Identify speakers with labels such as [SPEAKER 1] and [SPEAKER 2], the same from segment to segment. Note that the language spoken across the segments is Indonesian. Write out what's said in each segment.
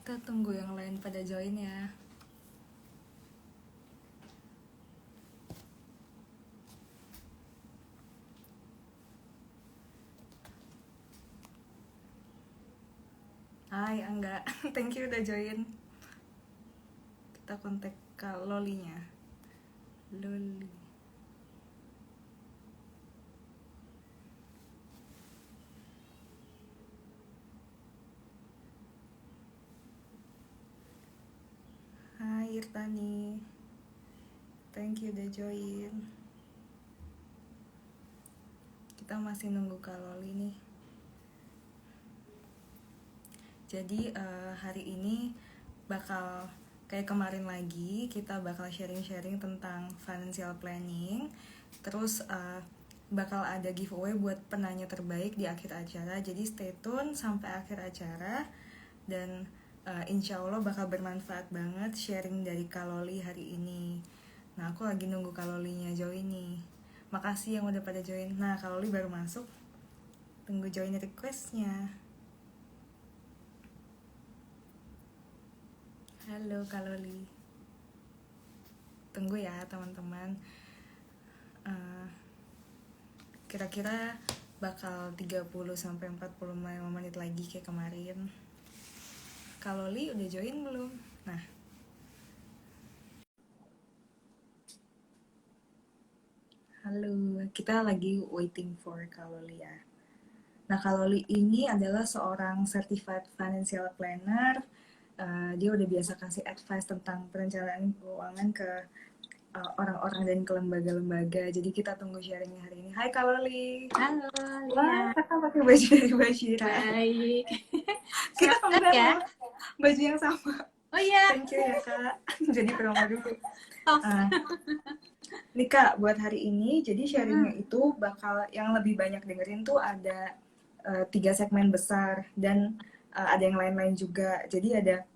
[SPEAKER 1] Kita tunggu yang lain pada join ya. Hai Angga, thank you udah join. Kita kontak Kak Lolinya. Loli. Hai Irtani, thank you udah join. Kita masih nunggu Kak Loli nih. Jadi hari ini bakal kayak kemarin lagi, kita bakal sharing-sharing tentang financial planning. Terus bakal ada giveaway buat penanya terbaik di akhir acara. Jadi stay tune sampai akhir acara. Dan insya Allah bakal bermanfaat banget sharing dari Kaloli hari ini. Nah, aku lagi nunggu Kalolinya join nih. Makasih yang udah pada join. Nah, Kaloli baru masuk. Tunggu join requestnya. Halo Kaloli. Tunggu ya teman-teman. Kira-kira bakal 30-45 menit lagi kayak kemarin. Kaloli udah join belum? Nah, halo, kita lagi waiting for Kaloli ya. Nah, Kaloli ini adalah seorang certified financial planner. Dia udah biasa kasih advice tentang perencanaan keuangan ke orang-orang dan ke lembaga-lembaga. Jadi kita tunggu sharingnya hari ini. Hai Kaloli.
[SPEAKER 2] Halo,
[SPEAKER 1] Wah,
[SPEAKER 2] Lia.
[SPEAKER 1] kakak pakai baju dari Bashira.
[SPEAKER 2] Baik.
[SPEAKER 1] Kita
[SPEAKER 2] Sehat
[SPEAKER 1] kemarin
[SPEAKER 2] ya?
[SPEAKER 1] baju yang sama.
[SPEAKER 2] Oh iya.
[SPEAKER 1] Thank you ya kak. Jadi promo dulu.
[SPEAKER 2] Tos.
[SPEAKER 1] Nih kak, buat hari ini, jadi sharingnya itu bakal yang lebih banyak dengerin tuh ada 3 segmen besar dan ada yang lain-lain juga. Jadi ada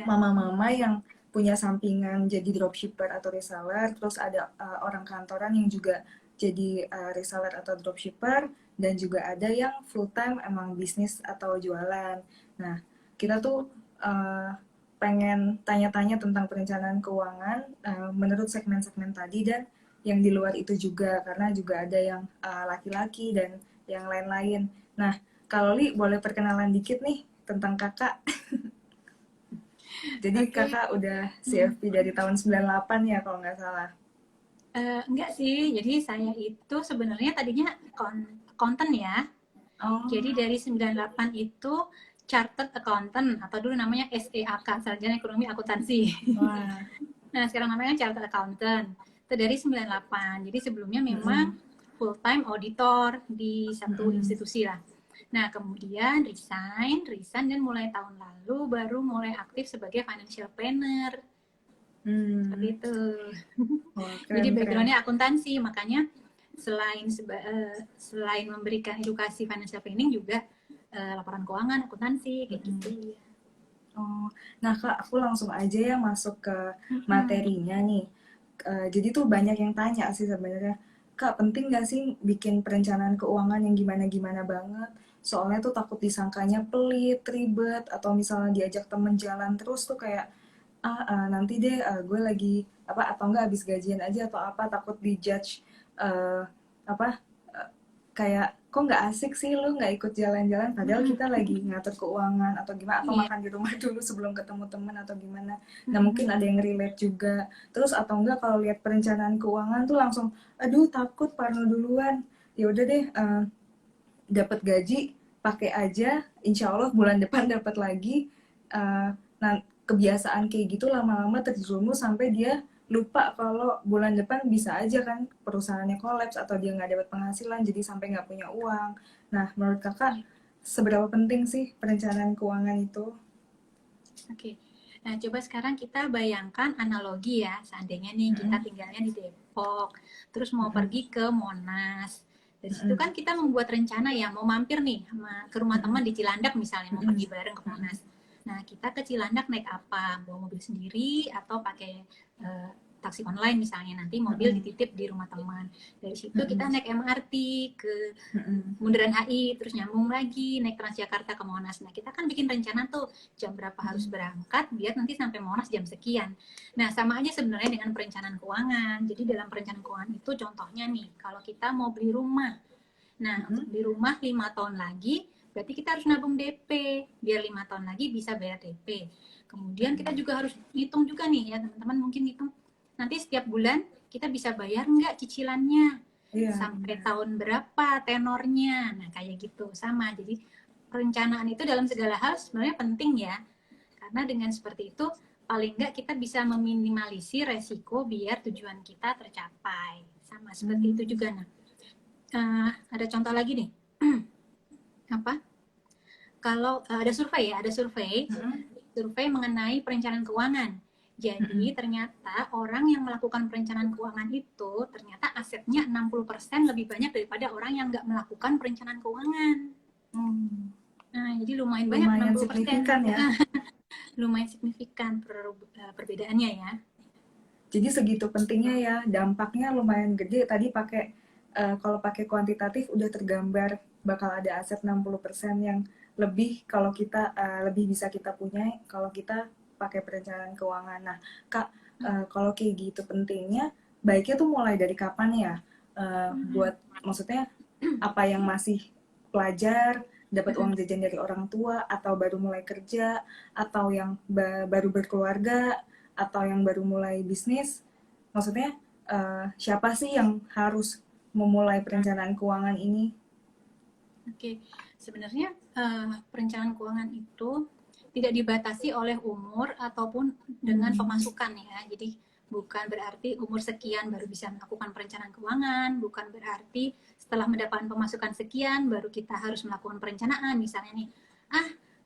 [SPEAKER 1] mama-mama yang punya sampingan jadi dropshipper atau reseller, terus ada orang kantoran yang juga jadi reseller atau dropshipper, dan juga ada yang full time emang bisnis atau jualan. Nah, kita tuh pengen tanya-tanya tentang perencanaan keuangan menurut segmen-segmen tadi dan yang di luar itu juga, karena juga ada yang laki-laki dan yang lain-lain. Nah, kalau Li boleh perkenalan dikit nih tentang kakak. Jadi kakak udah CFP dari tahun 98 ya kalau nggak salah.
[SPEAKER 2] Enggak sih, jadi saya itu sebenarnya tadinya accountant ya.
[SPEAKER 1] Oh.
[SPEAKER 2] Jadi dari 98 itu Chartered Accountant atau dulu namanya SEAK, Sarjana Ekonomi Akuntansi.
[SPEAKER 1] Wah.
[SPEAKER 2] Nah, sekarang namanya Chartered Accountant. Itu dari 98. Jadi sebelumnya memang full time auditor di satu institusi lah. Nah, kemudian resign dan mulai tahun lalu baru mulai aktif sebagai financial planner. Seperti itu.
[SPEAKER 1] Oh,
[SPEAKER 2] Jadi backgroundnya akuntansi, makanya selain memberikan edukasi financial planning juga laporan keuangan, akuntansi, kayak gitu.
[SPEAKER 1] Oh, nah kak, aku langsung aja ya masuk ke materinya nih. Jadi tuh banyak yang tanya sih sebenarnya, kak penting gak sih bikin perencanaan keuangan yang gimana-gimana banget? Soalnya tuh takut disangkanya pelit, ribet, atau misalnya diajak temen jalan terus tuh kayak nanti deh gue lagi apa atau enggak habis gajian aja atau apa, takut dijudge apa kayak kok nggak asik sih lu nggak ikut jalan-jalan padahal kita lagi ngatur keuangan atau gimana, atau makan di rumah dulu sebelum ketemu temen atau gimana. Nah mungkin ada yang relate juga, terus atau enggak kalau lihat perencanaan keuangan tuh langsung aduh takut parno duluan. Ya udah deh, dapat gaji pakai aja, insya Allah bulan depan dapat lagi. Nah kebiasaan kayak gitu lama-lama terjerumus sampai dia lupa kalau bulan depan bisa aja kan perusahaannya kolaps atau dia nggak dapat penghasilan, jadi sampai nggak punya uang. Nah menurut kakak seberapa penting sih perencanaan keuangan itu?
[SPEAKER 2] Oke. Nah, coba sekarang kita bayangkan analogi ya. Seandainya nih kita tinggalnya di Depok, terus mau pergi ke Monas. Dari situ kan kita membuat rencana ya, mau mampir nih ke rumah teman di Cilandak misalnya, mau pergi bareng ke Monas. Nah, kita ke Cilandak naik apa? Bawa mobil sendiri atau pakai taksi online misalnya, nanti mobil dititip di rumah teman. Dari situ kita naik MRT ke Bundaran HI, terus nyambung lagi naik Transjakarta ke Monas. Nah, kita kan bikin rencana tuh jam berapa harus berangkat biar nanti sampai Monas jam sekian. Nah, sama aja sebenarnya dengan perencanaan keuangan. Jadi dalam perencanaan keuangan itu contohnya nih, kalau kita mau beli rumah. Nah, untuk beli rumah 5 tahun lagi, berarti kita harus nabung DP biar 5 tahun lagi bisa bayar DP. Kemudian kita juga harus hitung juga nih ya teman-teman, mungkin hitung nanti setiap bulan kita bisa bayar nggak cicilannya, sampai tahun berapa tenornya. Nah kayak gitu sama. Jadi perencanaan itu dalam segala hal sebenarnya penting ya, karena dengan seperti itu paling nggak kita bisa meminimalisir resiko biar tujuan kita tercapai. Sama seperti itu juga. Nah ada contoh lagi nih. Apa? Kalau ada survei mengenai perencanaan keuangan. Jadi ternyata orang yang melakukan perencanaan keuangan itu ternyata asetnya 60% lebih banyak daripada orang yang nggak melakukan perencanaan keuangan. Nah, jadi lumayan banyak, 60%.
[SPEAKER 1] Signifikan ya.
[SPEAKER 2] Lumayan signifikan perbedaannya ya.
[SPEAKER 1] Jadi segitu pentingnya ya, dampaknya lumayan gede. Tadi kalau pakai kuantitatif udah tergambar bakal ada aset 60% yang lebih kalau kita lebih bisa kita punya kalau kita pakai perencanaan keuangan. Nah, Kak, kalau kayak gitu pentingnya, baiknya tuh mulai dari kapan ya? Buat maksudnya apa yang masih pelajar, dapat uang jajan dari orang tua, atau baru mulai kerja, atau yang baru berkeluarga, atau yang baru mulai bisnis? Maksudnya siapa sih yang harus memulai perencanaan keuangan ini?
[SPEAKER 2] Oke, sebenarnya perencanaan keuangan itu tidak dibatasi oleh umur ataupun dengan pemasukan ya. Jadi bukan berarti umur sekian baru bisa melakukan perencanaan keuangan, bukan berarti setelah mendapatkan pemasukan sekian baru kita harus melakukan perencanaan. Misalnya nih,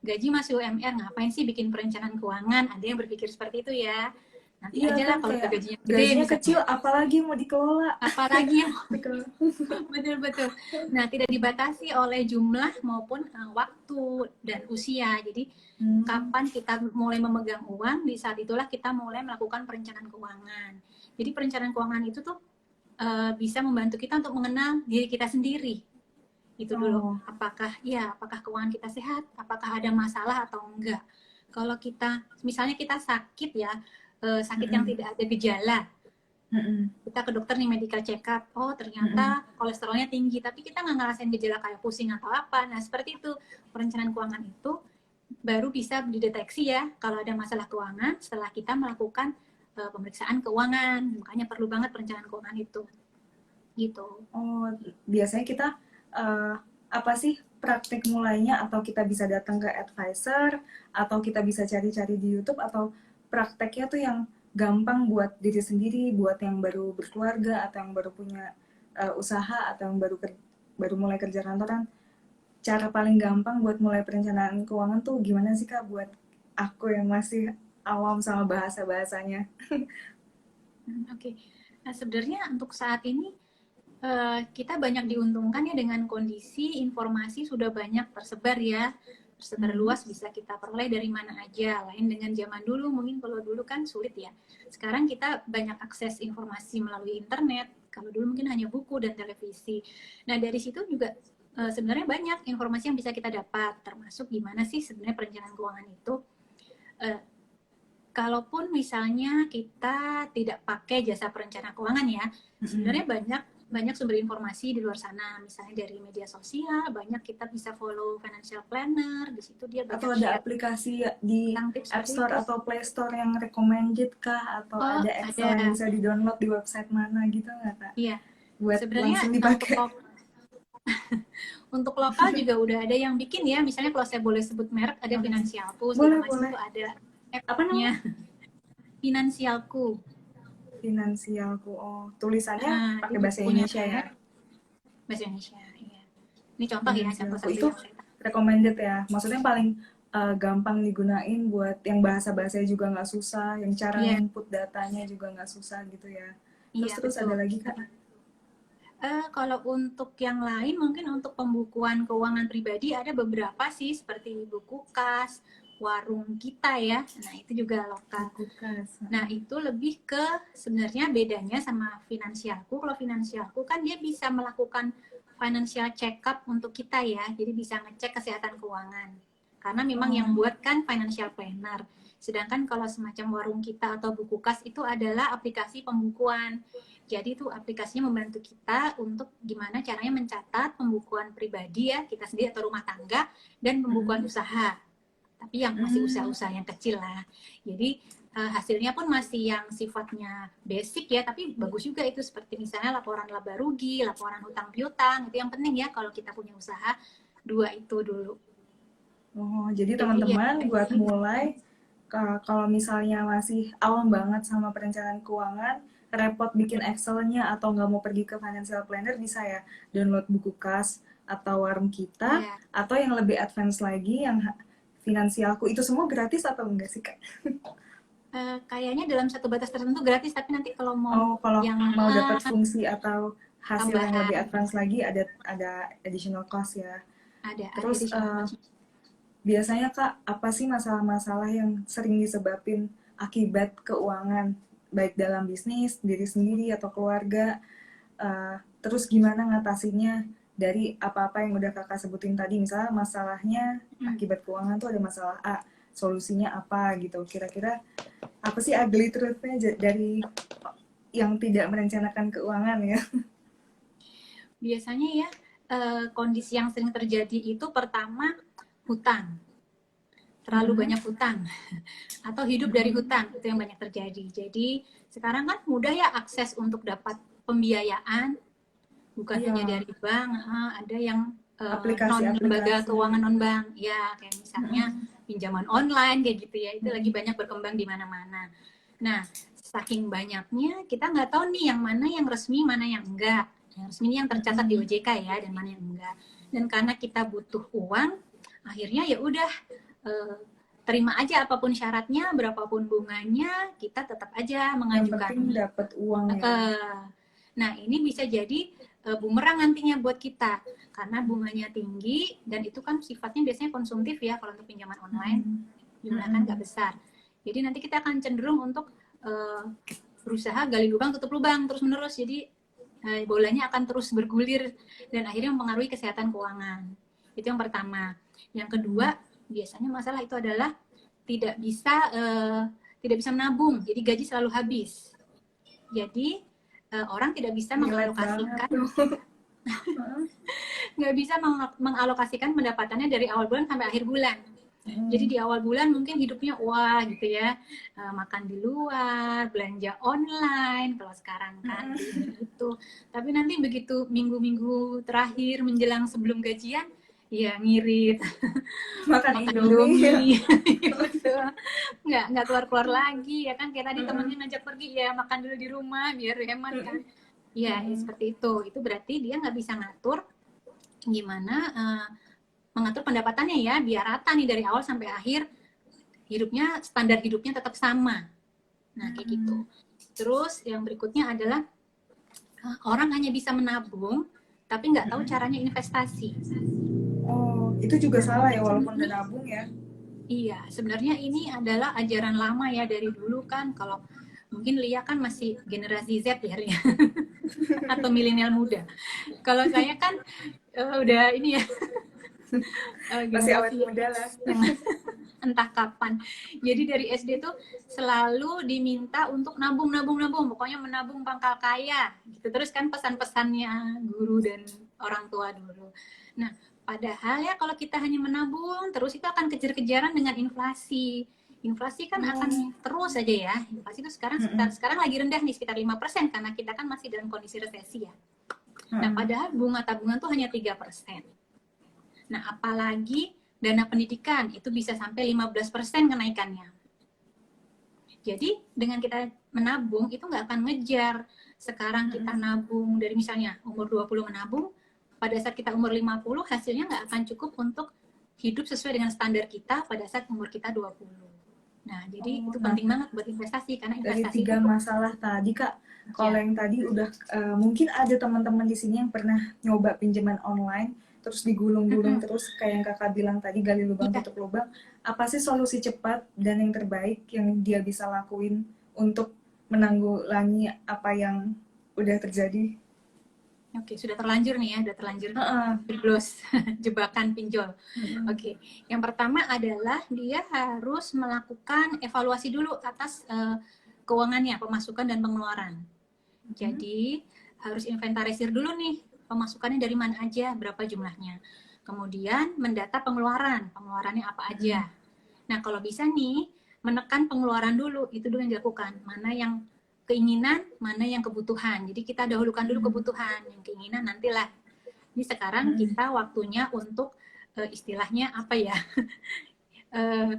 [SPEAKER 2] gaji masih UMR, ngapain sih bikin perencanaan keuangan? Ada yang berpikir seperti itu ya. Nanti aja lah kalau
[SPEAKER 1] gajinya kecil, apalagi mau dikelola.
[SPEAKER 2] Apalagi yang betul-betul. Nah, tidak dibatasi oleh jumlah maupun waktu dan usia. Jadi kapan kita mulai memegang uang, di saat itulah kita mulai melakukan perencanaan keuangan. Jadi perencanaan keuangan itu tuh bisa membantu kita untuk mengenal diri kita sendiri. Itu dulu. Apakah keuangan kita sehat? Apakah ada masalah atau enggak? Kalau kita, misalnya kita sakit ya, sakit yang tidak ada gejala, kita ke dokter nih, medical check up, oh ternyata kolesterolnya tinggi, tapi kita nggak ngerasain gejala kayak pusing atau apa. Nah seperti itu, perencanaan keuangan itu baru bisa dideteksi ya kalau ada masalah keuangan setelah kita melakukan pemeriksaan keuangan. Makanya perlu banget perencanaan keuangan itu gitu.
[SPEAKER 1] Oh, biasanya kita apa sih praktik mulainya, atau kita bisa datang ke advisor, atau kita bisa cari-cari di YouTube, atau prakteknya tuh yang gampang buat diri sendiri, buat yang baru berkeluarga, atau yang baru punya usaha, atau yang baru mulai kerja kantoran? Cara paling gampang buat mulai perencanaan keuangan tuh gimana sih Kak, buat aku yang masih awam sama bahasa-bahasanya?
[SPEAKER 2] Oke. Nah sebenarnya untuk saat ini kita banyak diuntungkan ya dengan kondisi informasi sudah banyak tersebar ya, tersebar luas, bisa kita peroleh dari mana aja. Lain dengan zaman dulu, mungkin kalau dulu kan sulit ya. Sekarang kita banyak akses informasi melalui internet. Kalau dulu mungkin hanya buku dan televisi. Nah dari situ juga sebenarnya banyak informasi yang bisa kita dapat, termasuk gimana sih sebenarnya perencanaan keuangan itu. Kalaupun misalnya kita tidak pakai jasa perencana keuangan ya, sebenarnya banyak sumber informasi di luar sana, misalnya dari media sosial, banyak kita bisa follow financial planner, di situ dia banyak.
[SPEAKER 1] Atau ada aplikasi di App Store atau Play Store yang recommended kah, atau ada Excel yang bisa di-download di website mana gitu nggak Kak?
[SPEAKER 2] Iya.
[SPEAKER 1] Buat
[SPEAKER 2] sebenarnya
[SPEAKER 1] langsung dipakai.
[SPEAKER 2] Untuk lokal juga udah ada yang bikin ya, misalnya kalau saya boleh sebut merek, ada Finansialku,
[SPEAKER 1] boleh.
[SPEAKER 2] itu ada
[SPEAKER 1] apa namanya?
[SPEAKER 2] Finansialku.
[SPEAKER 1] Oh, tulisannya pakai bahasa Indonesia ya?
[SPEAKER 2] Bahasa Indonesia, iya. Ini contoh ya, contoh
[SPEAKER 1] itu recommended ya, maksudnya paling gampang digunain buat yang bahasa-bahasanya juga nggak susah, yang cara input datanya juga nggak susah gitu ya. Terus ada lagi Kak?
[SPEAKER 2] Kalau untuk yang lain, mungkin untuk pembukuan keuangan pribadi ada beberapa sih, seperti buku kas, warung kita ya. Nah, itu juga lokal.
[SPEAKER 1] Kulkas.
[SPEAKER 2] Nah, itu lebih ke sebenarnya bedanya sama finansialku. Kalau finansialku kan dia bisa melakukan financial check up untuk kita ya. Jadi bisa ngecek kesehatan keuangan. Karena memang yang buat kan financial planner. Sedangkan kalau semacam warung kita atau buku kas itu adalah aplikasi pembukuan. Jadi itu aplikasinya membantu kita untuk gimana caranya mencatat pembukuan pribadi ya, kita sendiri atau rumah tangga, dan pembukuan usaha. Tapi yang masih usaha-usaha yang kecil lah. Jadi hasilnya pun masih yang sifatnya basic ya, tapi bagus juga itu, seperti misalnya laporan laba rugi, laporan hutang piutang, itu yang penting ya kalau kita punya usaha, 2 itu dulu.
[SPEAKER 1] Oh, jadi
[SPEAKER 2] Jadi
[SPEAKER 1] teman-teman
[SPEAKER 2] ya,
[SPEAKER 1] buat mulai, kalau misalnya masih awam banget sama perencanaan keuangan, repot bikin Excel-nya atau nggak mau pergi ke financial planner, bisa ya download buku kas atau warung kita,
[SPEAKER 2] ya,
[SPEAKER 1] atau yang lebih advance lagi yang finansialku. Itu semua gratis atau enggak sih, Kak?
[SPEAKER 2] kayaknya dalam satu batas tertentu gratis, tapi nanti kalau mau
[SPEAKER 1] Oh, kalau
[SPEAKER 2] yang
[SPEAKER 1] mau dapat fungsi atau hasil yang lebih
[SPEAKER 2] tambahan
[SPEAKER 1] advance lagi, ada additional cost ya.
[SPEAKER 2] ada
[SPEAKER 1] Terus
[SPEAKER 2] additional cost.
[SPEAKER 1] biasanya Kak, apa sih masalah-masalah yang sering disebabin akibat keuangan, baik dalam bisnis, diri sendiri atau keluarga? Terus gimana ngatasinnya dari apa-apa yang udah Kakak sebutin tadi, misalnya masalahnya akibat keuangan tuh ada masalah A, solusinya apa gitu. Kira-kira apa sih ugly truth-nya dari yang tidak merencanakan keuangan ya?
[SPEAKER 2] Biasanya ya kondisi yang sering terjadi itu pertama hutang, terlalu banyak hutang atau hidup dari hutang, itu yang banyak terjadi. Jadi sekarang kan mudah ya akses untuk dapat pembiayaan, bukan hanya
[SPEAKER 1] Iya,
[SPEAKER 2] dari bank, ada yang non lembaga
[SPEAKER 1] aplikasi-aplikasi.
[SPEAKER 2] keuangan non bank ya, kayak misalnya pinjaman online kayak gitu ya, itu lagi banyak berkembang di mana-mana. Nah, saking banyaknya kita nggak tahu nih yang mana yang resmi, mana yang enggak. Yang resmi ini yang tercatat di OJK ya, dan mana yang enggak. Dan karena kita butuh uang, akhirnya ya udah terima aja apapun syaratnya, berapapun bunganya, kita tetap aja
[SPEAKER 1] Yang
[SPEAKER 2] mengajukan.
[SPEAKER 1] penting dapat uang ya.
[SPEAKER 2] Nah, ini bisa jadi bumerang nantinya buat kita karena bunganya tinggi, dan itu kan sifatnya biasanya konsumtif ya kalau untuk pinjaman online, jumlahnya kan nggak besar. Jadi nanti kita akan cenderung untuk berusaha gali lubang tutup lubang terus menerus. Jadi bolanya akan terus bergulir dan akhirnya mempengaruhi kesehatan keuangan. Itu yang pertama. Yang kedua, biasanya masalah itu adalah tidak bisa menabung. Jadi gaji selalu habis. Jadi orang tidak bisa mengalokasikan, nggak bisa mengalokasikan pendapatannya dari awal bulan sampai akhir bulan. Jadi di awal bulan mungkin hidupnya wah gitu ya, makan di luar, belanja online kalau sekarang kan gitu. Tapi nanti begitu minggu-minggu terakhir menjelang sebelum gajian, ya ngirit,
[SPEAKER 1] Makan
[SPEAKER 2] makan
[SPEAKER 1] Indomie.
[SPEAKER 2] gitu. Nggak keluar-keluar lagi ya kan, kayak tadi temennya ngajak pergi, ya makan dulu di rumah biar hemat kan. Ya, seperti itu. Itu berarti dia nggak bisa ngatur gimana mengatur pendapatannya ya biar rata nih dari awal sampai akhir, hidupnya, standar hidupnya tetap sama. Nah, kayak gitu. Terus yang berikutnya adalah orang hanya bisa menabung tapi nggak tahu caranya investasi.
[SPEAKER 1] Oh, itu juga salah ya walaupun udah nabung ya.
[SPEAKER 2] Iya, sebenarnya ini adalah ajaran lama ya dari dulu kan. Kalau mungkin Lia kan masih generasi Z ya, Lia. Atau milenial muda. Kalau saya kan udah ini ya,
[SPEAKER 1] Masih awet
[SPEAKER 2] generasi
[SPEAKER 1] muda lah.
[SPEAKER 2] yang entah kapan. Jadi dari SD tuh selalu diminta untuk nabung. Pokoknya menabung pangkal kaya. Gitu. Terus kan pesan-pesannya guru dan orang tua dulu. Nah, padahal ya kalau kita hanya menabung, terus itu akan kejar-kejaran dengan inflasi. Inflasi kan akan terus aja ya. Inflasi itu sekarang lagi rendah nih, sekitar 5% karena kita kan masih dalam kondisi resesi ya. Nah, padahal bunga tabungan tuh hanya 3%. Nah, apalagi dana pendidikan itu bisa sampai 15% kenaikannya. Jadi dengan kita menabung itu nggak akan ngejar. Sekarang kita nabung dari misalnya umur 20 menabung, pada saat kita umur 50 hasilnya nggak akan cukup untuk hidup sesuai dengan standar kita pada saat umur kita 20. Nah, jadi
[SPEAKER 1] Oh,
[SPEAKER 2] itu
[SPEAKER 1] nah,
[SPEAKER 2] penting banget buat investasi, karena
[SPEAKER 1] dari
[SPEAKER 2] investasi itu
[SPEAKER 1] 3 masalah tadi Kak, kalau
[SPEAKER 2] ya.
[SPEAKER 1] yang tadi udah mungkin ada teman-teman di sini yang pernah nyoba pinjaman online, terus digulung-gulung
[SPEAKER 2] Mm-mm.
[SPEAKER 1] terus kayak yang Kakak bilang tadi gali lubang
[SPEAKER 2] Iya,
[SPEAKER 1] tutup lubang. Apa sih solusi cepat dan yang terbaik yang dia bisa lakuin untuk menanggulangi apa yang udah terjadi?
[SPEAKER 2] oke, sudah terlanjur nih ya, sudah terlanjur
[SPEAKER 1] Heeh.
[SPEAKER 2] jeblos jebakan pinjol.
[SPEAKER 1] Mm-mm.
[SPEAKER 2] Oke, yang pertama adalah dia harus melakukan evaluasi dulu atas keuangannya, pemasukan dan pengeluaran. Jadi harus inventarisir dulu nih pemasukannya dari mana aja, berapa jumlahnya. Kemudian mendata pengeluaran, pengeluarannya apa aja. Nah kalau bisa nih menekan pengeluaran dulu, itu dulu yang dilakukan. Mana yang keinginan, mana yang kebutuhan. Jadi kita dahulukan dulu kebutuhan, yang keinginan nantilah. Ini sekarang kita waktunya untuk istilahnya apa ya? Eh,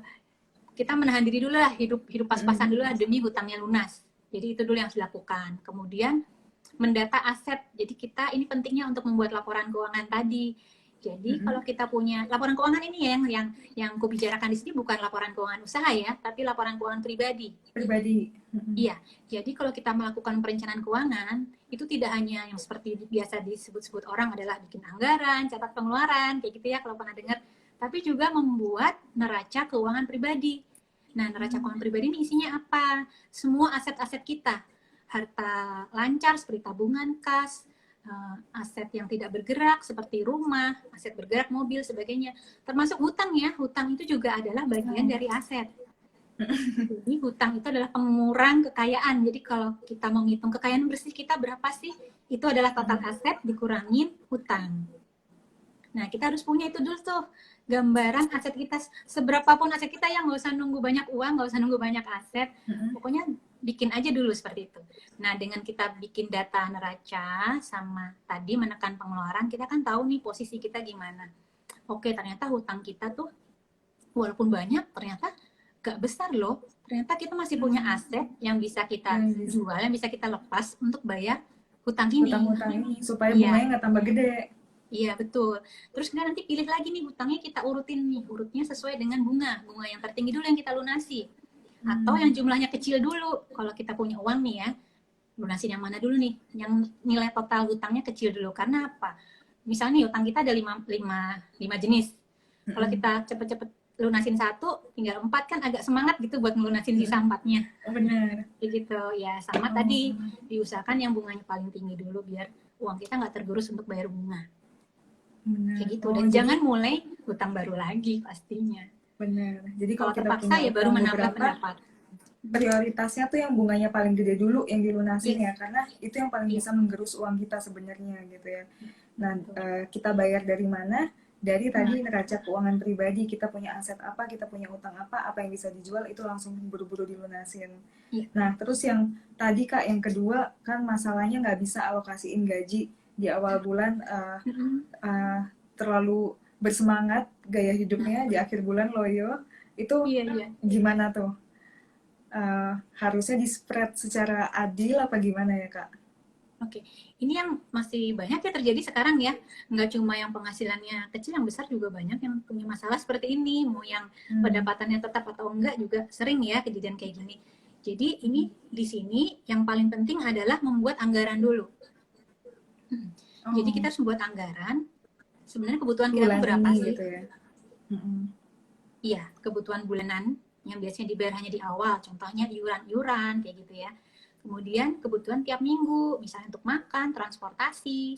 [SPEAKER 2] kita menahan diri dulu lah, hidup pas-pasan dulu lah demi hutangnya lunas. Jadi itu dulu yang harus dilakukan. Kemudian mendata aset. Jadi kita ini pentingnya untuk membuat laporan keuangan tadi. Jadi kalau kita punya laporan keuangan ini ya yang aku bicarakan di sini bukan laporan keuangan usaha ya, tapi laporan keuangan pribadi.
[SPEAKER 1] Pribadi.
[SPEAKER 2] Iya. Jadi kalau kita melakukan perencanaan keuangan, itu tidak hanya yang seperti biasa disebut-sebut orang adalah bikin anggaran, catat pengeluaran, kayak gitu ya kalau pernah dengar, tapi juga membuat neraca keuangan pribadi. Nah, neraca keuangan pribadi ini isinya apa? Semua aset-aset kita, harta lancar seperti tabungan kas, aset yang tidak bergerak seperti rumah, aset bergerak mobil, sebagainya. Termasuk hutang ya, hutang itu juga adalah bagian dari aset. Jadi hutang itu adalah pengurang kekayaan. Jadi kalau kita mau ngitung kekayaan bersih kita berapa sih? Itu adalah total aset dikurangin hutang. Nah, kita harus punya itu dulu tuh, gambaran aset kita. Seberapapun aset kita yang nggak usah nunggu banyak uang, nggak usah nunggu banyak aset. Pokoknya bikin aja dulu seperti itu. Nah, dengan kita bikin data neraca sama tadi menekan pengeluaran, kita kan tahu nih posisi kita gimana. Oke, ternyata hutang kita tuh walaupun banyak, ternyata gak besar loh. Ternyata kita masih punya aset yang bisa kita jual, yang bisa kita lepas untuk bayar hutang ini.
[SPEAKER 1] Hutang-hutang ini supaya
[SPEAKER 2] Iya,
[SPEAKER 1] bunganya nggak tambah gede.
[SPEAKER 2] iya betul. Terus kita nanti pilih lagi nih hutangnya, kita urutin nih, urutnya sesuai dengan bunga. Bunga yang tertinggi dulu yang kita lunasi. Atau yang jumlahnya kecil dulu. Kalau kita punya uang nih ya, lunasin yang mana dulu nih? Yang nilai total hutangnya kecil dulu. Karena apa? Misalnya nih hutang kita ada 5 jenis. Kalau kita cepet-cepet lunasin satu, tinggal 4 kan agak semangat gitu buat ngelunasin sisa 4-nya.
[SPEAKER 1] Benar.
[SPEAKER 2] Gitu ya, sama tadi diusahakan yang bunganya paling tinggi dulu biar uang kita nggak tergerus untuk bayar bunga.
[SPEAKER 1] Benar.
[SPEAKER 2] Kayak gitu. Dan jangan mulai hutang baru lagi pastinya.
[SPEAKER 1] Benar. Jadi kalau
[SPEAKER 2] Kalau
[SPEAKER 1] kita
[SPEAKER 2] terpaksa
[SPEAKER 1] punya
[SPEAKER 2] ya baru
[SPEAKER 1] utang
[SPEAKER 2] menambah
[SPEAKER 1] beberapa,
[SPEAKER 2] pendapat.
[SPEAKER 1] prioritasnya tuh yang bunganya paling gede dulu yang dilunasin ya, karena itu yang paling
[SPEAKER 2] Iya.
[SPEAKER 1] bisa menggerus uang kita sebenarnya gitu ya. Nah,
[SPEAKER 2] Betul.
[SPEAKER 1] kita bayar dari mana? Dari tadi neraca keuangan pribadi, kita punya aset apa, kita punya utang apa yang bisa dijual, itu langsung buru-buru dilunasin.
[SPEAKER 2] Iya.
[SPEAKER 1] Nah, terus yang tadi Kak, yang kedua kan masalahnya nggak bisa alokasiin gaji di awal bulan, terlalu bersemangat gaya hidupnya, di akhir bulan loyo, itu
[SPEAKER 2] Iya, iya.
[SPEAKER 1] gimana tuh? Harusnya di spread secara adil apa gimana ya Kak?
[SPEAKER 2] Oke, ini yang masih banyak ya terjadi sekarang ya. Nggak cuma yang penghasilannya kecil, yang besar juga banyak yang punya masalah seperti ini. Mau yang pendapatannya tetap atau enggak juga sering ya kejadian kayak gini. Jadi ini di sini yang paling penting adalah membuat anggaran dulu. Jadi kita harus membuat anggaran. Sebenarnya kebutuhan kita tuh berapa sih?
[SPEAKER 1] Gitu ya?
[SPEAKER 2] Iya, kebutuhan bulanan yang biasanya dibayar hanya di awal. Contohnya iuran-iuran kayak gitu ya. Kemudian kebutuhan tiap minggu, misalnya untuk makan, transportasi.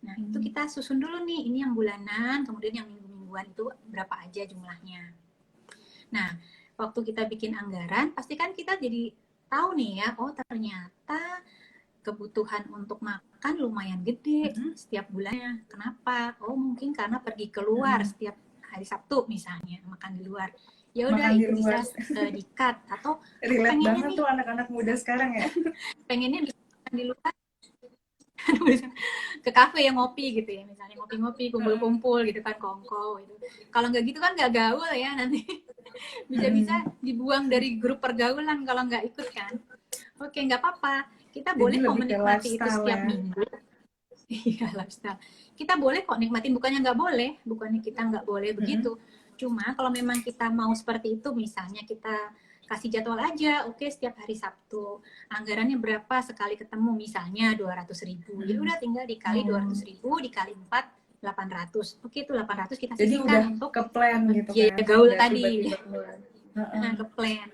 [SPEAKER 2] Nah, itu kita susun dulu nih, ini yang bulanan, kemudian yang minggu-mingguan itu berapa aja jumlahnya. Nah, waktu kita bikin anggaran, pasti kan kita jadi tahu nih ya, oh ternyata kebutuhan untuk makan lumayan gede setiap bulannya. Kenapa? Oh mungkin karena pergi keluar setiap hari Sabtu misalnya, makan di luar. Ya udah itu bisa di-cut atau
[SPEAKER 1] relate banget nih, tuh anak-anak muda sekarang ya.
[SPEAKER 2] Pengennya bisa di luar ke kafe yang ngopi gitu ya, misalnya ngopi-ngopi, kumpul-kumpul gitu kan, kongko gitu. Kalau nggak gitu kan nggak gaul ya nanti. Bisa-bisa dibuang dari grup pergaulan kalau nggak ikut kan. Oke, nggak apa-apa. Kita boleh kok menikmati itu setiap minggu. Iya, lifestyle. Kita boleh kok nikmatin, bukannya nggak boleh, bukannya kita nggak boleh begitu. Cuma kalau memang kita mau seperti itu, misalnya kita kasih jadwal aja, oke setiap hari Sabtu. Anggarannya berapa sekali ketemu, misalnya 200.000. Ya udah tinggal dikali 200.000, dikali 4, 800. Oke, itu 800 kita
[SPEAKER 1] Jadi udah
[SPEAKER 2] sisihkan untuk
[SPEAKER 1] ke plan gitu
[SPEAKER 2] biaya
[SPEAKER 1] kan,
[SPEAKER 2] gaul
[SPEAKER 1] nggak
[SPEAKER 2] tadi.
[SPEAKER 1] tiba-tiba keluar.
[SPEAKER 2] Ke plan.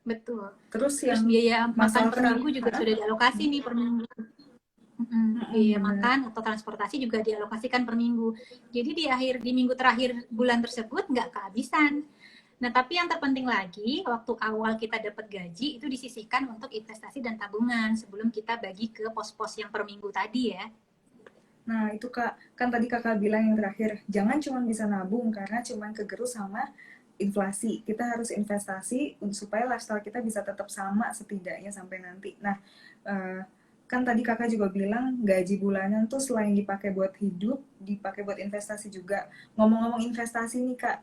[SPEAKER 2] Betul.
[SPEAKER 1] Terus
[SPEAKER 2] Terus
[SPEAKER 1] yang
[SPEAKER 2] biaya makan per
[SPEAKER 1] masalah
[SPEAKER 2] minggu juga sudah dialokasi nih per minggu. Biaya
[SPEAKER 1] bener.
[SPEAKER 2] makan atau transportasi juga dialokasikan per minggu. Jadi di minggu terakhir bulan tersebut nggak kehabisan. Nah, tapi yang terpenting lagi, waktu awal kita dapat gaji, itu disisihkan untuk investasi dan tabungan sebelum kita bagi ke pos-pos yang per minggu tadi ya.
[SPEAKER 1] Nah, itu Kak, kan tadi Kakak bilang yang terakhir, jangan cuma bisa nabung karena cuma kegerus sama inflasi. Kita harus investasi supaya lifestyle kita bisa tetap sama setidaknya sampai nanti. Nah, kan tadi Kakak juga bilang gaji bulanan tuh selain dipakai buat hidup, dipakai buat investasi juga. Ngomong-ngomong investasi nih Kak,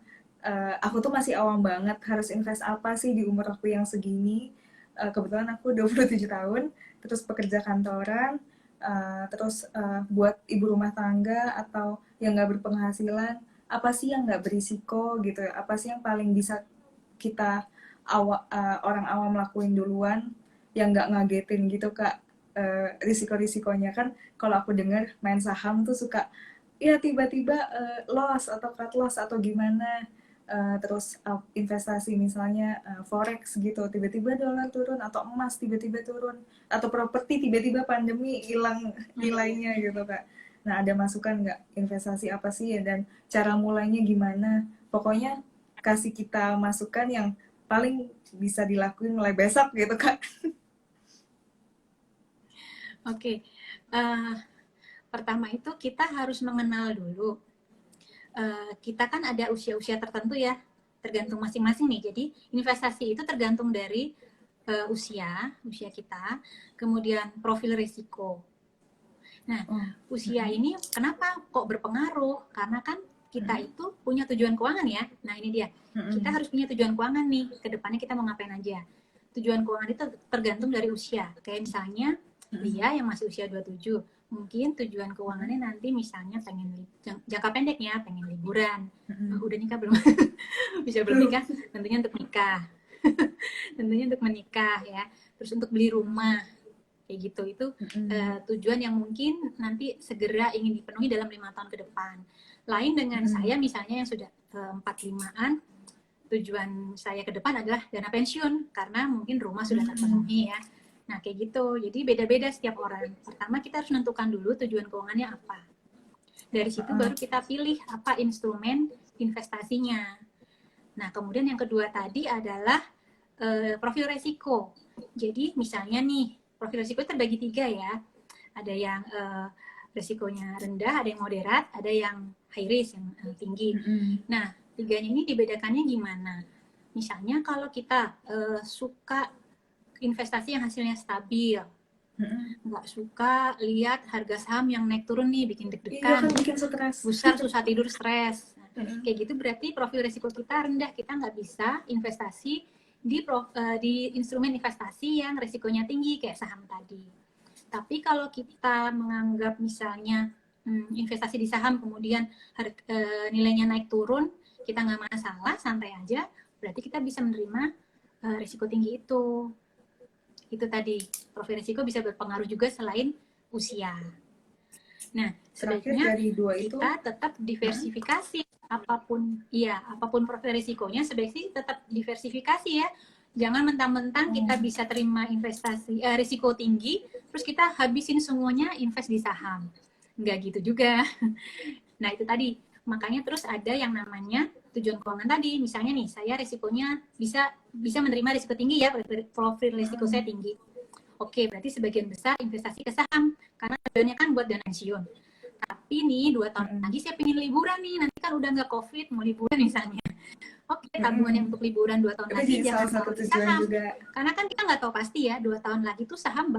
[SPEAKER 1] aku tuh masih awam banget harus invest apa sih di umur aku yang segini. Kebetulan aku 27 tahun, terus pekerja kantoran, terus buat ibu rumah tangga atau yang nggak berpenghasilan, apa sih yang nggak berisiko gitu ya, apa sih yang paling bisa kita orang awam lakuin duluan yang nggak ngagetin gitu Kak. Risiko-risikonya kan kalau aku dengar main saham tuh suka ya tiba-tiba loss atau cut loss atau gimana. Terus investasi misalnya forex gitu, tiba-tiba dolar turun atau emas tiba-tiba turun atau properti tiba-tiba pandemi hilang nilainya gitu Kak. Nah, ada masukan nggak investasi apa sih ya dan cara mulainya gimana? Pokoknya kasih kita masukan yang paling bisa dilakuin mulai besok gitu Kak.
[SPEAKER 2] Oke. Pertama itu kita harus mengenal dulu. Kita kan ada usia-usia tertentu ya, tergantung masing-masing nih. Jadi investasi itu tergantung dari usia kita, kemudian profil risiko. Nah, usia ini kenapa kok berpengaruh? Karena kan kita itu punya tujuan keuangan ya. Nah, ini dia. Kita harus punya tujuan keuangan nih. Ke depannya kita mau ngapain aja. Tujuan keuangan itu tergantung dari usia. Kayak misalnya dia yang masih usia 27, mungkin tujuan keuangannya nanti misalnya pengen jangka pendeknya pengen liburan. Udah nikah belum? Bisa belum nikah? Tentunya untuk nikah. Tentunya untuk menikah ya. Terus untuk beli rumah kayak gitu itu tujuan yang mungkin nanti segera ingin dipenuhi dalam 5 tahun ke depan. Lain dengan saya misalnya yang sudah 45-an, tujuan saya ke depan adalah dana pensiun karena mungkin rumah sudah terpenuhi ya. Nah kayak gitu, jadi beda-beda setiap orang. Pertama kita harus menentukan dulu tujuan keuangannya apa. Dari situ baru kita pilih apa instrumen investasinya. Nah kemudian yang kedua tadi adalah profil resiko. Jadi misalnya nih profil risiko terbagi 3 ya. Ada yang risikonya rendah, ada yang moderat, ada yang high risk yang tinggi. Nah, 3-nya ini dibedakannya gimana? Misalnya kalau kita suka investasi yang hasilnya stabil, nggak suka lihat harga saham yang naik turun nih, bikin deg-degan,
[SPEAKER 1] bikin stres,
[SPEAKER 2] gusar, susah tidur, stres. Nah, kayak gitu berarti profil risiko kita rendah, kita nggak bisa investasi di instrumen investasi yang risikonya tinggi kayak saham tadi. Tapi kalau kita menganggap misalnya investasi di saham kemudian nilainya naik turun, kita nggak masalah, santai aja, berarti kita bisa menerima risiko tinggi itu. Itu tadi, profil risiko bisa berpengaruh juga selain usia. Nah, sebaiknya kita tetap diversifikasi apapun profil risikonya, sebaiknya tetap diversifikasi ya. Jangan mentang-mentang kita bisa terima investasi risiko tinggi, terus kita habisin semuanya invest di saham. Enggak gitu juga. Nah, itu tadi. Makanya terus ada yang namanya tujuan keuangan tadi. Misalnya nih, saya risikonya bisa menerima risiko tinggi ya, profil risiko saya tinggi. Oke, berarti sebagian besar investasi ke saham karena tujuannya kan buat dana pensiun. Tapi nih 2 tahun lagi saya pengen liburan nih, nanti kan udah nggak COVID, mau liburan misalnya. Oke, tabungan yang untuk liburan 2 tahun lagi jangan taruh di saham. Juga. Karena kan kita nggak tahu pasti ya 2 tahun lagi tuh saham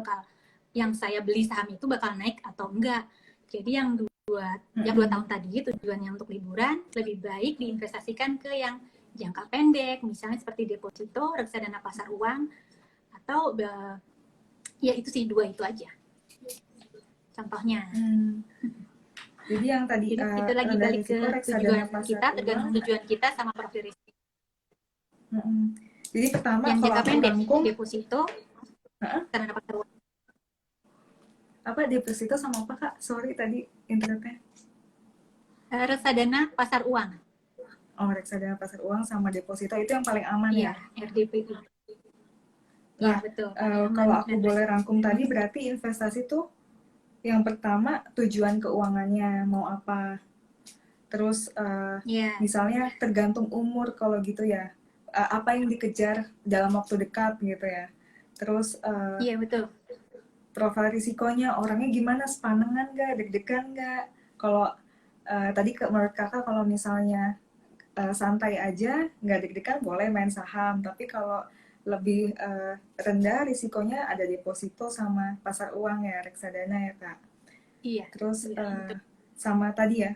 [SPEAKER 2] yang saya beli saham itu bakal naik atau enggak. Jadi yang 2 tahun tadi tujuannya untuk liburan lebih baik diinvestasikan ke yang jangka pendek, misalnya seperti deposito, reksadana pasar uang, atau ya itu sih 2 itu aja contohnya.
[SPEAKER 1] Jadi yang tadi
[SPEAKER 2] itu lagi balik ke tujuan kita, tergantung tujuan kita sama profil risiko.
[SPEAKER 1] Jadi pertama
[SPEAKER 2] Yang
[SPEAKER 1] kalau
[SPEAKER 2] jangka
[SPEAKER 1] aku
[SPEAKER 2] pendek,
[SPEAKER 1] rangkum,
[SPEAKER 2] deposito,
[SPEAKER 1] heeh,
[SPEAKER 2] karena dapat uang.
[SPEAKER 1] apa deposito sama apa Kak? Sorry tadi internetnya.
[SPEAKER 2] Reksadana pasar uang.
[SPEAKER 1] Oh, reksadana pasar uang sama deposito itu yang paling aman
[SPEAKER 2] Iya,
[SPEAKER 1] ya.
[SPEAKER 2] RDP. Iya,
[SPEAKER 1] Nah,
[SPEAKER 2] betul. Paling aman
[SPEAKER 1] kalau aku
[SPEAKER 2] dan
[SPEAKER 1] boleh
[SPEAKER 2] resiko.
[SPEAKER 1] rangkum tadi berarti investasi tuh yang pertama tujuan keuangannya mau apa. Terus
[SPEAKER 2] Iya,
[SPEAKER 1] misalnya tergantung umur kalau gitu ya. Apa yang dikejar dalam waktu dekat gitu ya. Terus
[SPEAKER 2] iya betul.
[SPEAKER 1] profil risikonya orangnya gimana, sepanengan nggak, deg-degan nggak. Kalau tadi menurut kakak kalau misalnya santai aja, nggak deg-degan boleh main saham. Tapi kalau lebih rendah risikonya ada deposito sama pasar uang ya, reksadana ya kak.
[SPEAKER 2] Iya,
[SPEAKER 1] Terus
[SPEAKER 2] iya betul.
[SPEAKER 1] sama tadi ya,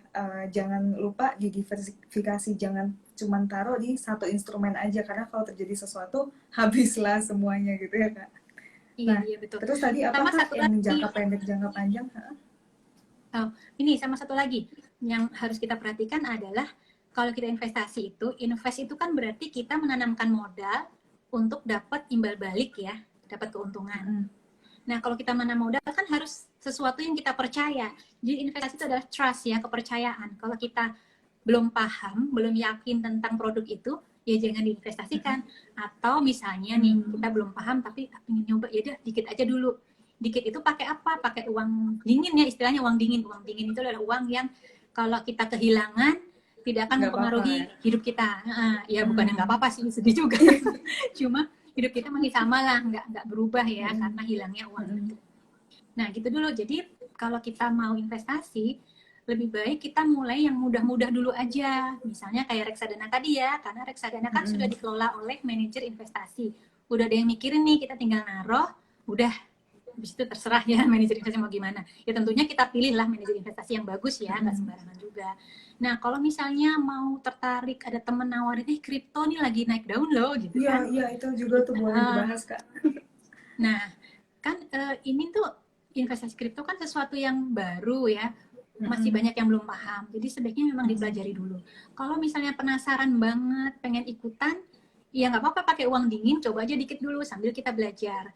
[SPEAKER 1] jangan lupa didiversifikasi, jangan cuma taruh di satu instrumen aja karena kalau terjadi sesuatu habislah semuanya gitu ya kak.
[SPEAKER 2] Iya,
[SPEAKER 1] Nah,
[SPEAKER 2] iya betul.
[SPEAKER 1] terus tadi apa
[SPEAKER 2] Sama
[SPEAKER 1] kak
[SPEAKER 2] satu
[SPEAKER 1] yang
[SPEAKER 2] lagi,
[SPEAKER 1] jangka pendek, jangka panjang?
[SPEAKER 2] oh, ini sama satu lagi yang harus kita perhatikan adalah kalau kita investasi itu, invest itu kan berarti kita menanamkan modal untuk dapat imbal balik ya, dapat keuntungan.
[SPEAKER 1] Mm-mm.
[SPEAKER 2] Nah, kalau kita menanam modal kan harus sesuatu yang kita percaya. Jadi investasi itu adalah trust ya, kepercayaan. Kalau kita belum paham, belum yakin tentang produk itu, ya jangan diinvestasikan. Atau misalnya nih, kita belum paham tapi ingin nyoba, ya udah dikit aja dulu. Dikit itu pakai apa? Pakai uang dingin ya, istilahnya uang dingin. Uang dingin itu adalah uang yang kalau kita kehilangan tidak akan
[SPEAKER 1] Nggak apa-apa ya.
[SPEAKER 2] mempengaruhi hidup kita. Ya bukannya nggak
[SPEAKER 1] Hmm.
[SPEAKER 2] apa-apa sih, sedih juga. Cuma hidup kita masih sama lah, nggak berubah ya karena hilangnya uang itu. Nah gitu dulu. Jadi kalau kita mau investasi, lebih baik kita mulai yang mudah-mudah dulu aja. Misalnya kayak reksadana tadi ya, karena reksadana kan sudah dikelola oleh manajer investasi. Udah ada yang mikirin nih, kita tinggal naruh, udah habis itu terserah ya manajer investasi mau gimana. Ya tentunya kita pilih lah manajer investasi yang bagus ya, nggak sembarangan juga. Nah kalau misalnya mau tertarik, ada temen nawarin, kripto nih lagi naik daun loh gitu
[SPEAKER 1] Iya,
[SPEAKER 2] kan.
[SPEAKER 1] iya itu juga tuh boleh dibahas kak.
[SPEAKER 2] Nah kan ini tuh investasi kripto kan sesuatu yang baru ya, masih banyak yang belum paham. Jadi sebaiknya memang dipelajari dulu. Kalau misalnya penasaran banget, pengen ikutan, ya nggak apa-apa pakai uang dingin, coba aja dikit dulu sambil kita belajar.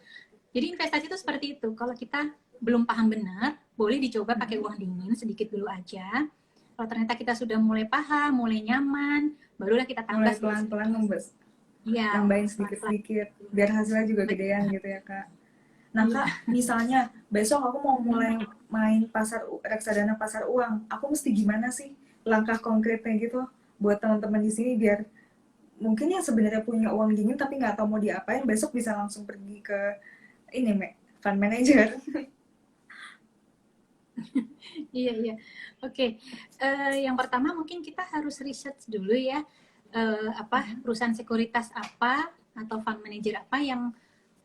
[SPEAKER 2] Jadi investasi itu seperti itu. Kalau kita belum paham benar, boleh dicoba pakai uang dingin sedikit dulu aja. Kalau ternyata kita sudah mulai paham, mulai nyaman, barulah kita tambah
[SPEAKER 1] Mulai pelan-pelan
[SPEAKER 2] Iya,
[SPEAKER 1] nambahin
[SPEAKER 2] pelan-pelan.
[SPEAKER 1] sedikit-sedikit biar hasilnya juga gedean gitu ya kak. Nah
[SPEAKER 2] Iya.
[SPEAKER 1] kak, misalnya besok aku mau mulai main reksadana pasar uang, aku mesti gimana sih langkah konkretnya gitu buat teman-teman di sini biar mungkin yang sebenarnya punya uang dingin tapi nggak tahu mau diapain, besok bisa langsung pergi ke ini fund manager.
[SPEAKER 2] Iya, iya. Oke. Yang pertama mungkin kita harus research dulu ya, perusahaan sekuritas apa atau fund manager apa yang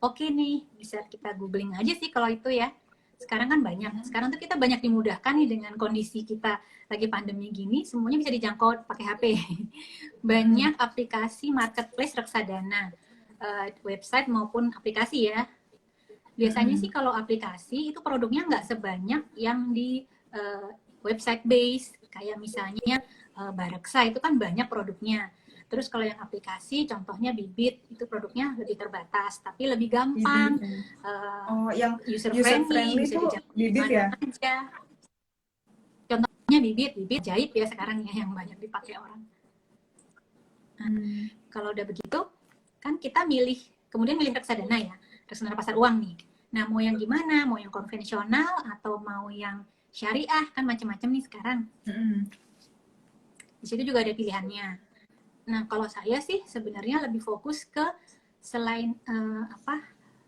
[SPEAKER 2] oke nih, bisa kita googling aja sih kalau itu ya. Sekarang kan banyak. Sekarang tuh kita banyak dimudahkan nih dengan kondisi kita lagi pandemi gini, semuanya bisa dijangkau pakai HP. Banyak aplikasi marketplace reksadana, website maupun aplikasi ya. Biasanya sih kalau aplikasi itu produknya nggak sebanyak yang di website base. Kayak misalnya Bareksa itu kan banyak produknya. Terus kalau yang aplikasi, contohnya Bibit, itu produknya lebih terbatas, tapi lebih gampang,
[SPEAKER 1] Bibit. Oh, yang
[SPEAKER 2] user
[SPEAKER 1] user
[SPEAKER 2] friendly,
[SPEAKER 1] friendly
[SPEAKER 2] bisa
[SPEAKER 1] tuh
[SPEAKER 2] dijangkau di
[SPEAKER 1] Bibit
[SPEAKER 2] mana
[SPEAKER 1] ya?
[SPEAKER 2] aja. Contohnya Bibit Jaib ya sekarang ya yang banyak dipakai orang. Nah, kalau udah begitu, kan kita kemudian milih reksadana ya, reksadana pasar uang nih. Nah, mau yang gimana? Mau yang konvensional atau mau yang syariah? Kan macam-macam nih sekarang. Di situ juga ada pilihannya. Nah, kalau saya sih sebenarnya lebih fokus ke selain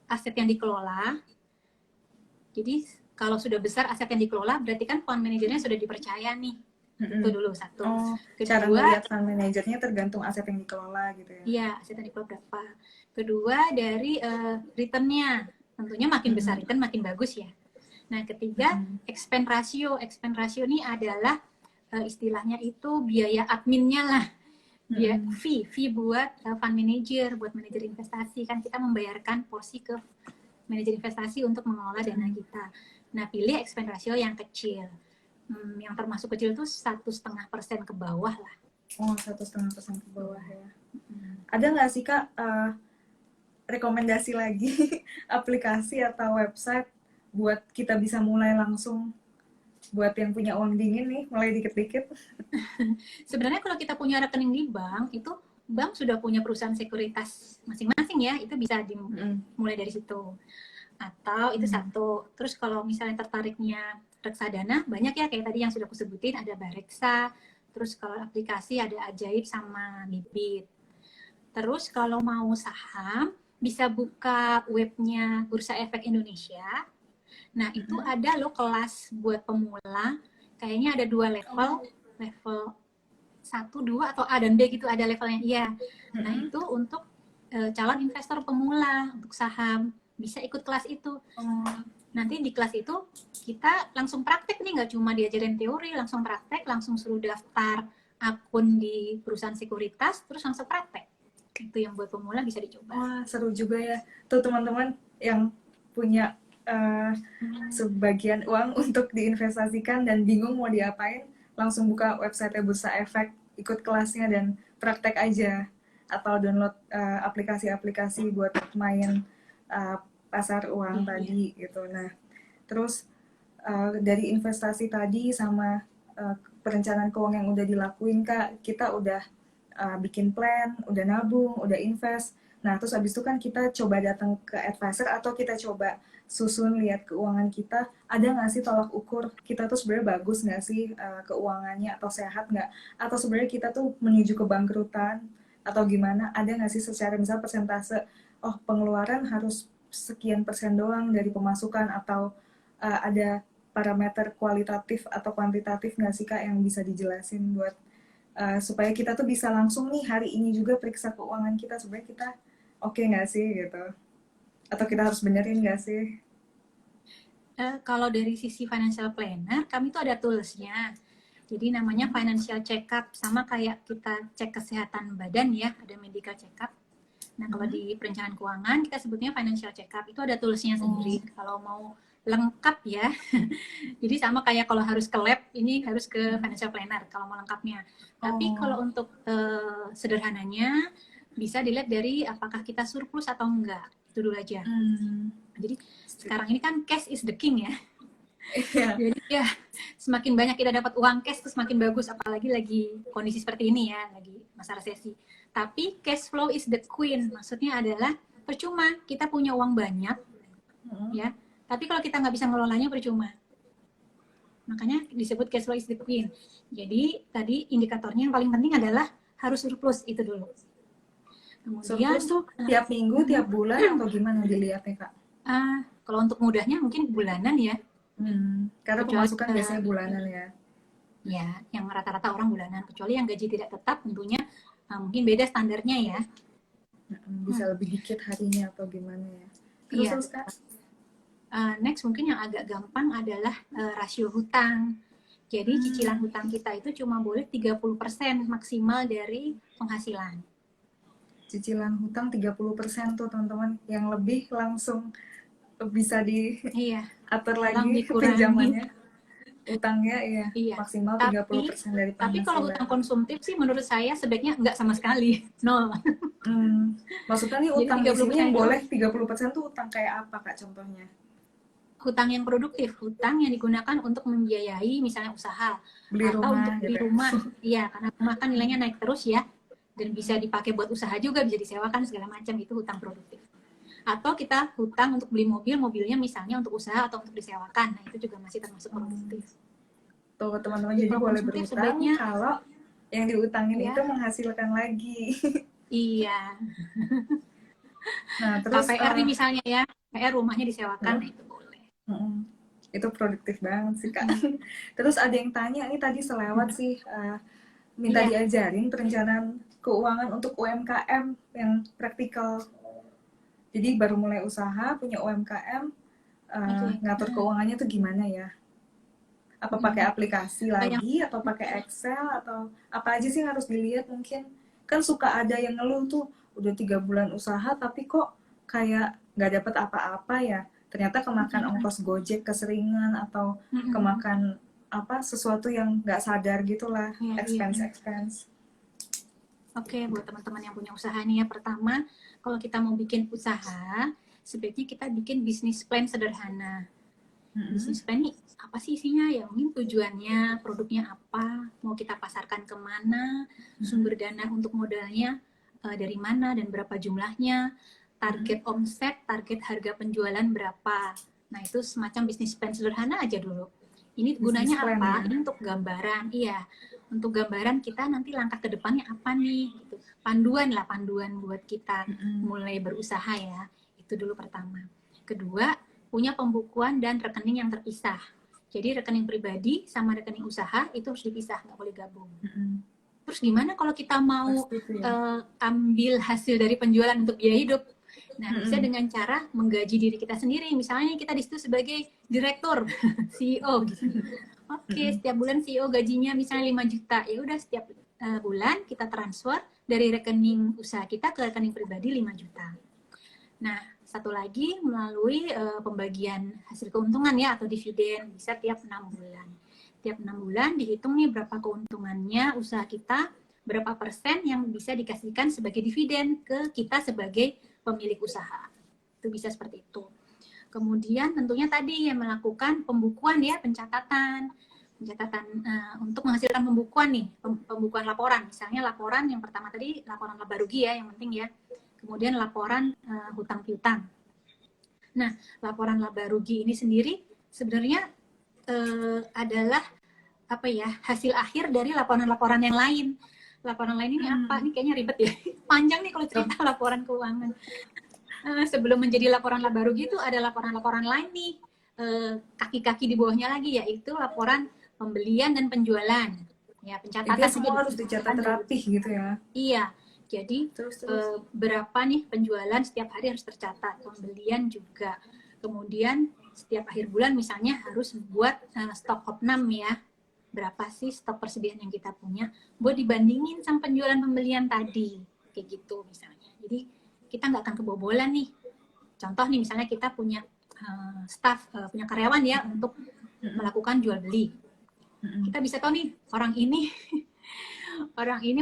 [SPEAKER 2] aset yang dikelola. Jadi kalau sudah besar aset yang dikelola, berarti kan fund manajernya sudah dipercaya nih. Itu dulu satu.
[SPEAKER 1] Oh, cara
[SPEAKER 2] Kedua,
[SPEAKER 1] melihat fund manajernya tergantung aset yang dikelola gitu ya?
[SPEAKER 2] iya, aset yang dikelola berapa. Kedua, dari return-nya. Tentunya makin besar return, makin bagus ya. Nah, ketiga, expense ratio. Expense ratio ini adalah istilahnya itu biaya adminnya lah. Fee buat fund manager, buat manajer investasi. Kan kita membayarkan porsi ke manajer investasi untuk mengelola dana kita. Nah, pilih expense ratio yang kecil. Yang termasuk kecil itu 1,5% ke bawah lah.
[SPEAKER 1] Oh, 1,5% ke bawah ya.
[SPEAKER 2] Hmm.
[SPEAKER 1] Ada nggak sih Kak rekomendasi lagi aplikasi atau website buat kita bisa mulai langsung, buat yang punya uang dingin nih, mulai dikit-dikit?
[SPEAKER 2] Sebenarnya kalau kita punya rekening di bank, itu bank sudah punya perusahaan sekuritas masing-masing ya, itu bisa dimulai dari situ. Atau itu satu. Terus kalau misalnya tertariknya reksadana, banyak ya kayak tadi yang sudah aku sebutin, ada Bareksa, terus kalau aplikasi ada Ajaib sama Bibit. Terus kalau mau saham, bisa buka webnya Bursa Efek Indonesia. Nah, itu ada loh kelas buat pemula. Kayaknya ada 2 level, level 1, 2 atau A dan B gitu, ada levelnya. Iya. Nah, itu untuk calon investor pemula untuk saham. Bisa ikut kelas itu. Nanti di kelas itu kita langsung praktek nih, nggak cuma diajarin teori, langsung praktek, langsung suruh daftar akun di perusahaan sekuritas, terus langsung praktek. Itu yang buat pemula bisa dicoba.
[SPEAKER 1] Wah, seru juga ya. Tuh teman-teman yang punya sebagian uang untuk diinvestasikan dan bingung mau diapain, langsung buka website Bursa Efek, ikut kelasnya dan praktek aja. Atau download aplikasi-aplikasi buat main pasar uang tadi gitu. Nah, terus dari investasi tadi sama perencanaan keuangan yang udah dilakuin Kak, kita udah bikin plan, udah nabung, udah invest. Nah, terus abis itu kan kita coba datang ke advisor atau kita coba susun lihat keuangan kita, ada nggak sih tolak ukur kita tuh sebenarnya bagus nggak sih keuangannya, atau sehat nggak? Atau sebenarnya kita tuh menuju kebangkrutan atau gimana? Ada nggak sih secara misal persentase, oh pengeluaran harus sekian persen doang dari pemasukan, atau ada parameter kualitatif atau kuantitatif nggak sih Kak yang bisa dijelasin buat supaya kita tuh bisa langsung nih hari ini juga periksa keuangan kita, sebenarnya kita oke nggak sih gitu, atau kita harus benerin nggak sih?
[SPEAKER 2] Kalau dari sisi financial planner, kami tuh ada toolsnya. Jadi namanya financial check-up, sama kayak kita cek kesehatan badan ya, ada medical check-up. Nah, kalau di perencanaan keuangan kita sebutnya financial check-up, itu ada toolsnya sendiri. Kalau mau lengkap ya, jadi sama kayak kalau harus ke lab, ini harus ke financial planner kalau mau lengkapnya. Tapi kalau untuk sederhananya, bisa dilihat dari apakah kita surplus atau enggak, itu dulu aja. Jadi sekarang ini kan cash is the king ya. Jadi ya semakin banyak kita dapat uang cash itu semakin bagus, apalagi lagi kondisi seperti ini ya, lagi masa resesi. Tapi cash flow is the queen, maksudnya adalah percuma kita punya uang banyak ya, tapi kalau kita nggak bisa ngelolanya percuma. Makanya disebut cash flow is the queen. Jadi tadi indikatornya yang paling penting adalah harus surplus, itu dulu. Kemudian
[SPEAKER 1] surplus tuh tiap minggu, tiap bulan, atau gimana dilihatnya Kak?
[SPEAKER 2] Kalau untuk mudahnya mungkin bulanan ya.
[SPEAKER 1] Karena pemasukan biasanya bulanan ya.
[SPEAKER 2] Ya, yang rata-rata orang bulanan. Kecuali yang gaji tidak tetap tentunya mungkin beda standarnya ya.
[SPEAKER 1] Bisa lebih dikit harinya atau gimana ya. Terus Kak?
[SPEAKER 2] Next mungkin yang agak gampang adalah rasio hutang. Jadi cicilan hutang kita itu cuma boleh 30% maksimal dari penghasilan.
[SPEAKER 1] Cicilan hutang 30% tuh teman-teman. Yang lebih langsung bisa diatur lagi pinjamannya. Utangnya maksimal 30% dari penghasilan.
[SPEAKER 2] Tapi kalau hutang konsumtif sih menurut saya sebaiknya nggak sama sekali. Nol.
[SPEAKER 1] Maksudnya nih utang di sini yang boleh 30% tuh utang kayak apa Kak contohnya?
[SPEAKER 2] Hutang yang produktif, hutang yang digunakan untuk membiayai misalnya usaha,
[SPEAKER 1] beli
[SPEAKER 2] atau
[SPEAKER 1] rumah,
[SPEAKER 2] untuk beli
[SPEAKER 1] gitu.
[SPEAKER 2] rumah. Iya, karena rumah kan nilainya naik terus ya, dan bisa dipakai buat usaha juga, bisa disewakan segala macam, itu hutang produktif. Atau kita hutang untuk beli mobil, mobilnya misalnya untuk usaha atau untuk disewakan, nah itu juga masih termasuk produktif.
[SPEAKER 1] Tuh teman-teman, jadi boleh berutang sebaiknya, kalau yang diutangin itu menghasilkan lagi.
[SPEAKER 2] Iya.
[SPEAKER 1] Nah, terus
[SPEAKER 2] KPR nih misalnya ya, KPR rumahnya disewakan, itu boleh.
[SPEAKER 1] Itu produktif banget sih Kak. Terus ada yang tanya, ini tadi selewat sih, minta diajarin perencanaan keuangan untuk UMKM yang praktikal. Jadi baru mulai usaha, punya UMKM, ngatur keuangannya tuh gimana ya? Apa pakai aplikasi lagi, atau pakai Excel, atau apa aja sih yang harus dilihat mungkin? Kan suka ada yang ngeluh tuh, udah 3 bulan usaha tapi kok kayak nggak dapet apa-apa ya. Ternyata kemakan ongkos Gojek keseringan, atau kemakan sesuatu yang nggak sadar gitulah, expense.
[SPEAKER 2] Oke, buat teman-teman yang punya usaha nih ya, pertama, kalau kita mau bikin usaha, sebaiknya kita bikin bisnis plan sederhana. Bisnis plan nih, apa sih isinya? Ya mungkin tujuannya, produknya apa, mau kita pasarkan kemana, sumber dana untuk modalnya dari mana dan berapa jumlahnya, target omset, target harga penjualan berapa. Nah, itu semacam bisnis plan sederhana aja dulu. Ini
[SPEAKER 1] Business
[SPEAKER 2] gunanya
[SPEAKER 1] plan,
[SPEAKER 2] apa?
[SPEAKER 1] ya?
[SPEAKER 2] Ini untuk gambaran, iya. Untuk gambaran kita nanti langkah ke depannya apa nih? Gitu. Panduan lah, panduan buat kita mulai berusaha ya. Itu dulu pertama. Kedua, punya pembukuan dan rekening yang terpisah. Jadi rekening pribadi sama rekening usaha itu harus dipisah, nggak boleh gabung. Terus gimana kalau kita mau ambil hasil dari penjualan untuk biaya hidup? Nah, bisa dengan cara menggaji diri kita sendiri. Misalnya kita di situ sebagai direktur, CEO gitu. Oke, setiap bulan CEO gajinya misalnya 5 juta. Ya udah setiap bulan kita transfer dari rekening usaha kita ke rekening pribadi 5 juta. Nah, satu lagi melalui pembagian hasil keuntungan ya atau dividen bisa tiap 6 bulan. Tiap 6 bulan dihitung nih berapa keuntungannya usaha kita, berapa persen yang bisa dikasihkan sebagai dividen ke kita sebagai pemilik usaha. Itu bisa seperti itu. Kemudian tentunya tadi yang melakukan pembukuan ya, pencatatan untuk menghasilkan pembukuan nih, pembukuan laporan. Misalnya laporan yang pertama tadi laporan laba rugi ya, yang penting ya. Kemudian laporan hutang piutang. Nah, laporan laba rugi ini sendiri sebenarnya adalah apa ya, hasil akhir dari laporan-laporan yang lain. Laporan lain ini apa? Ini kayaknya ribet ya. Panjang nih kalau cerita laporan keuangan. Sebelum menjadi laporan laba rugi itu ada laporan-laporan lain nih, kaki-kaki di bawahnya lagi, yaitu laporan pembelian dan penjualan. Ya, pencatatan
[SPEAKER 1] Jadi semua harus dicatat rapih gitu ya.
[SPEAKER 2] Iya. Jadi berapa nih penjualan setiap hari harus tercatat, pembelian juga. Kemudian setiap akhir bulan misalnya harus buat stok opnam ya. Berapa sih stok persediaan yang kita punya buat dibandingin sama penjualan pembelian tadi. Kayak gitu misalnya. Jadi kita nggak akan kebobolan nih. Contoh nih misalnya kita punya staff, punya karyawan ya untuk melakukan jual beli. Kita bisa tahu nih orang ini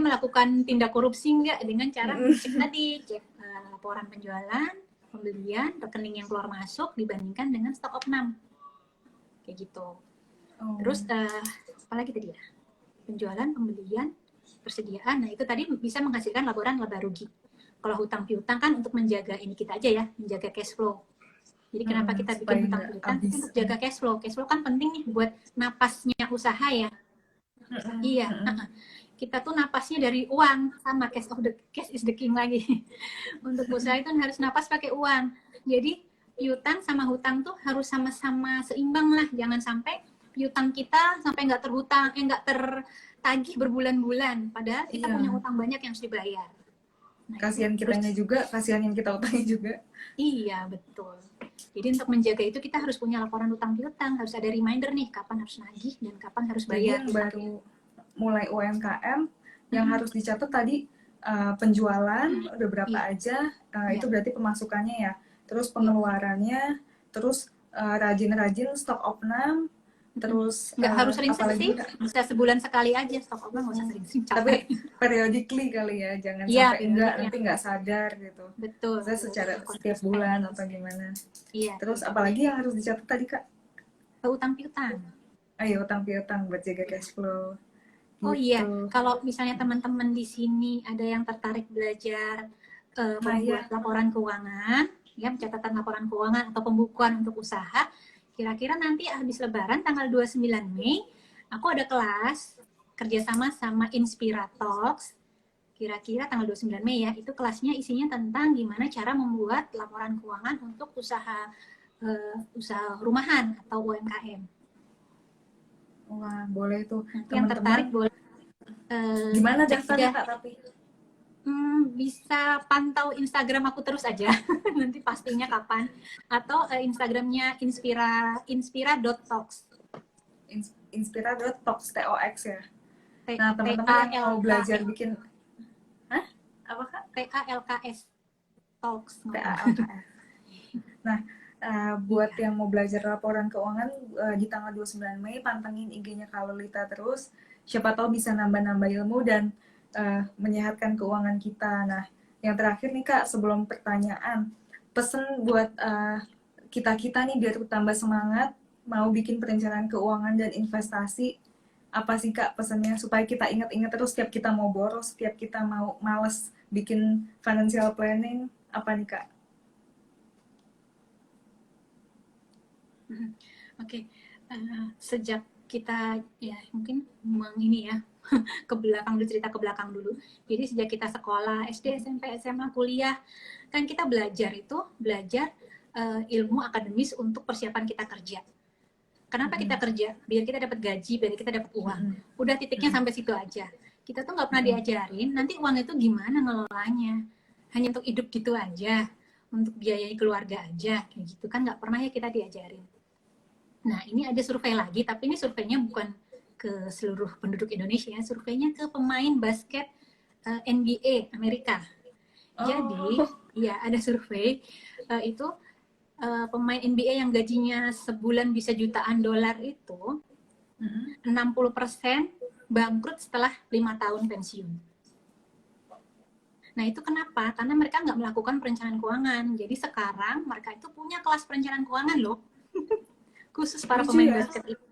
[SPEAKER 2] melakukan tindak korupsi nggak dengan cara cek tadi, cek laporan penjualan, pembelian, rekening yang keluar masuk dibandingkan dengan stok opnam. Kayak gitu. Terus apalagi tadi ya? Penjualan, pembelian, persediaan. Nah, itu tadi bisa menghasilkan laporan laba rugi. Kalau hutang piutang kan untuk menjaga ini kita aja ya, menjaga cash flow. Jadi kenapa kita bikin hutang piutang? Untuk jaga cash flow. Cash flow kan penting nih buat napasnya usaha ya. Iya. Kita tuh napasnya dari uang, sama cash is the king lagi. Untuk usaha itu harus napas pakai uang. Jadi piutang sama hutang tuh harus sama-sama seimbang lah. Jangan sampai piutang kita sampai nggak tertagih berbulan-bulan. Padahal kita punya hutang banyak yang harus dibayar.
[SPEAKER 1] Nah, kasihan kitanya juga, kasihan yang kita utangi juga.
[SPEAKER 2] Iya, betul. Jadi untuk menjaga itu kita harus punya laporan utang piutang, harus ada reminder nih kapan harus nagih dan kapan harus bayar.
[SPEAKER 1] Jadi yang baru mulai UMKM yang harus dicatat tadi penjualan udah berapa aja, itu berarti pemasukannya ya. Terus pengeluarannya, terus rajin-rajin stok opnam, terus
[SPEAKER 2] nggak harus sering-sering sih, bisa sebulan sekali aja stok opnam, nggak usah sering-sering,
[SPEAKER 1] tapi periodically kali ya, jangan sampai enggak nanti nggak sadar gitu.
[SPEAKER 2] Betul.
[SPEAKER 1] Saya secara setiap bulan atau gimana.
[SPEAKER 2] Iya.
[SPEAKER 1] Terus apalagi yang harus dicatat tadi Kak?
[SPEAKER 2] Utang piutang.
[SPEAKER 1] Iya, utang piutang buat jaga cash flow.
[SPEAKER 2] Oh iya, kalau misalnya teman-teman di sini ada yang tertarik belajar membuat laporan keuangan, ya pencatatan laporan keuangan atau pembukuan untuk usaha, kira-kira nanti habis Lebaran tanggal 29 Mei, aku ada kelas kerjasama sama Inspira Talks. Kira-kira tanggal 29 Mei ya, itu kelasnya isinya tentang gimana cara membuat laporan keuangan untuk usaha rumahan atau UMKM.
[SPEAKER 1] Wah, boleh tuh.
[SPEAKER 2] Yang tertarik boleh.
[SPEAKER 1] Gimana daftarnya Kak tapi?
[SPEAKER 2] Bisa pantau Instagram aku terus aja. Nanti pastinya kapan. Atau Instagramnya inspira.talks.
[SPEAKER 1] Inspira.talks, TOX ya. Nah, teman-teman yang mau belajar bikin apa Kak?
[SPEAKER 2] TALKS Talks.
[SPEAKER 1] TALKS. Nah, buat yang mau belajar laporan keuangan di tanggal 29 Mei, pantengin IG-nya Kak Lolita terus. Siapa tahu bisa nambah-nambah ilmu dan menyehatkan keuangan kita. Nah, yang terakhir nih Kak, sebelum pertanyaan, pesen buat kita-kita nih biar tambah semangat mau bikin perencanaan keuangan dan investasi, apa sih Kak pesannya supaya kita ingat-ingat terus setiap kita mau boros, setiap kita mau males bikin financial planning, apa nih Kak?
[SPEAKER 2] Oke, sejak kita ya mungkin ini ya ke belakang dulu, cerita ke belakang dulu. Jadi sejak kita sekolah SD, SMP, SMA, kuliah, kan kita belajar ilmu akademis untuk persiapan kita kerja. Kenapa kita kerja? Biar kita dapat gaji, biar kita dapat uang. Udah titiknya sampai situ aja. Kita tuh nggak pernah diajarin nanti uang itu gimana ngelolanya. Hanya untuk hidup gitu aja, untuk biayai keluarga aja, kayak gitu kan nggak pernah ya kita diajarin. Nah, ini ada survei lagi, tapi ini surveinya bukan ke seluruh penduduk Indonesia, surveinya ke pemain basket NBA Amerika. Jadi, ya ada survei itu pemain NBA yang gajinya sebulan bisa jutaan dolar itu 60% bangkrut setelah 5 tahun pensiun. Nah, itu kenapa? Karena mereka nggak melakukan perencanaan keuangan. Jadi sekarang mereka itu punya kelas perencanaan keuangan loh. Khusus para pemain basket itu.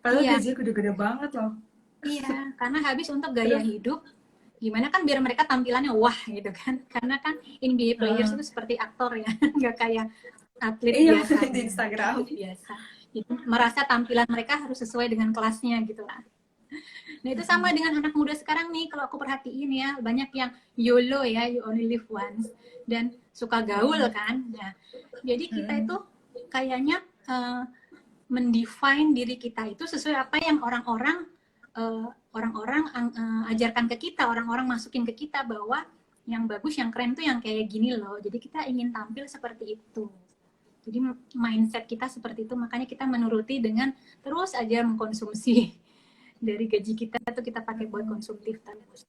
[SPEAKER 1] Padahal gajinya gede-gede banget loh.
[SPEAKER 2] Iya, karena habis untuk gaya hidup, gimana kan biar mereka tampilannya wah gitu kan. Karena kan NBA players itu seperti aktor ya, nggak kayak atlet biasa.
[SPEAKER 1] Di Instagram.
[SPEAKER 2] Biasa. Jadi, merasa tampilan mereka harus sesuai dengan kelasnya gitu lah. Nah itu sama dengan anak muda sekarang nih, kalau aku perhatiin ya, banyak yang YOLO ya, you only live once, dan suka gaul kan. Nah, jadi kita itu kayaknya mendefine diri kita itu sesuai apa yang orang-orang ajarkan ke kita, orang-orang masukin ke kita bahwa yang bagus, yang keren tuh yang kayak gini loh. Jadi kita ingin tampil seperti itu. Jadi mindset kita seperti itu, makanya kita menuruti dengan terus aja mengkonsumsi dari gaji kita tuh kita pakai buat konsumtif terus.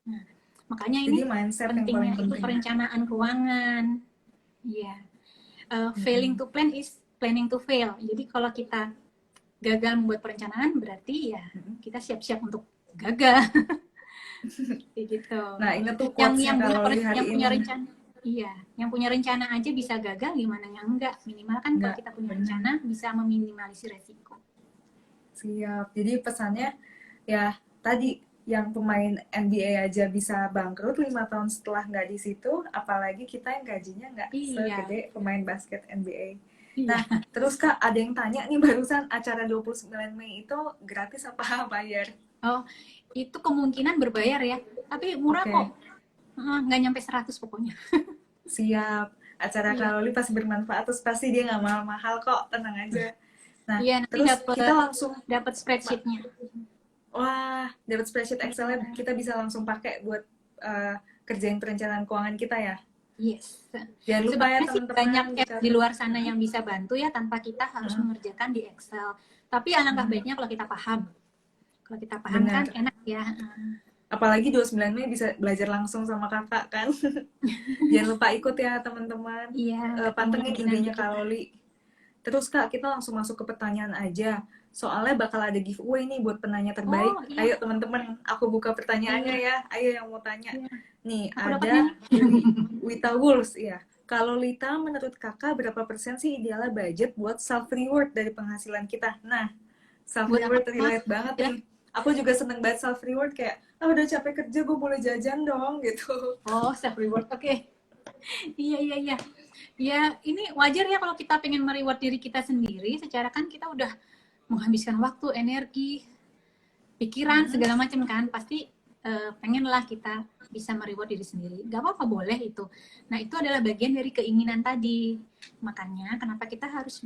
[SPEAKER 2] Nah, makanya ini pentingnya itu perencanaan keuangan. Iya. Failing to plan is planning to fail. Jadi kalau kita gagal membuat perencanaan, berarti ya kita siap-siap untuk gagal. Kayak gitu.
[SPEAKER 1] Nah, ingat tuh
[SPEAKER 2] yang punya rencana. Iya, yang punya rencana aja bisa gagal, gimana yang enggak? Minimal kan kalau kita punya rencana bisa meminimalisir resiko.
[SPEAKER 1] Siap. Jadi pesannya ya tadi yang pemain NBA aja bisa bangkrut 5 tahun setelah nggak di situ, apalagi kita yang gajinya nggak segede pemain basket NBA. Nah, terus Kak, ada yang tanya nih barusan, acara 29 Mei itu gratis apa bayar?
[SPEAKER 2] Oh, itu kemungkinan berbayar ya, tapi murah kok. Nggak nyampe 100 pokoknya.
[SPEAKER 1] Siap. Acara Kak Loli pasti bermanfaat, terus pasti dia nggak mahal-mahal kok, tenang aja. Nah, terus kita langsung
[SPEAKER 2] dapat spreadsheet-nya.
[SPEAKER 1] Wah, dapat spreadsheet Excel-nya kita bisa langsung pakai buat kerjain perencanaan keuangan kita ya.
[SPEAKER 2] Yes.
[SPEAKER 1] Jangan lupa ya teman-teman.
[SPEAKER 2] Banyak apps di luar sana yang bisa bantu ya tanpa kita harus mengerjakan di Excel. Tapi alangkah baiknya kalau kita paham. Kalau kita paham kan enak ya.
[SPEAKER 1] Apalagi 29 Mei bisa belajar langsung sama kakak kan. Jangan lupa ikut ya teman-teman.
[SPEAKER 2] Iya.
[SPEAKER 1] Pantengin IG-nya Kak Loli. Terus Kak, kita langsung masuk ke pertanyaan aja. Soalnya bakal ada giveaway nih buat penanya terbaik. Ayo teman-teman, aku buka pertanyaannya ya. Ayo yang mau tanya. Nih, aku ada Wita Wulfs ya. Kalau Lita, menurut kakak berapa persen sih idealnya budget buat self-reward dari penghasilan kita? Nah, self-reward relate banget nih. Aku juga seneng banget self-reward, kayak, udah capek kerja, gue boleh jajan dong, gitu.
[SPEAKER 2] Oh, self-reward, oke. Iya. Ya, ini wajar ya kalau kita pengen mereward diri kita sendiri, secara kan kita udah menghabiskan waktu, energi, pikiran, segala macam kan. Pasti pengenlah kita bisa mereward diri sendiri. Gak apa-apa, boleh itu. Nah, itu adalah bagian dari keinginan tadi. Makanya kenapa kita harus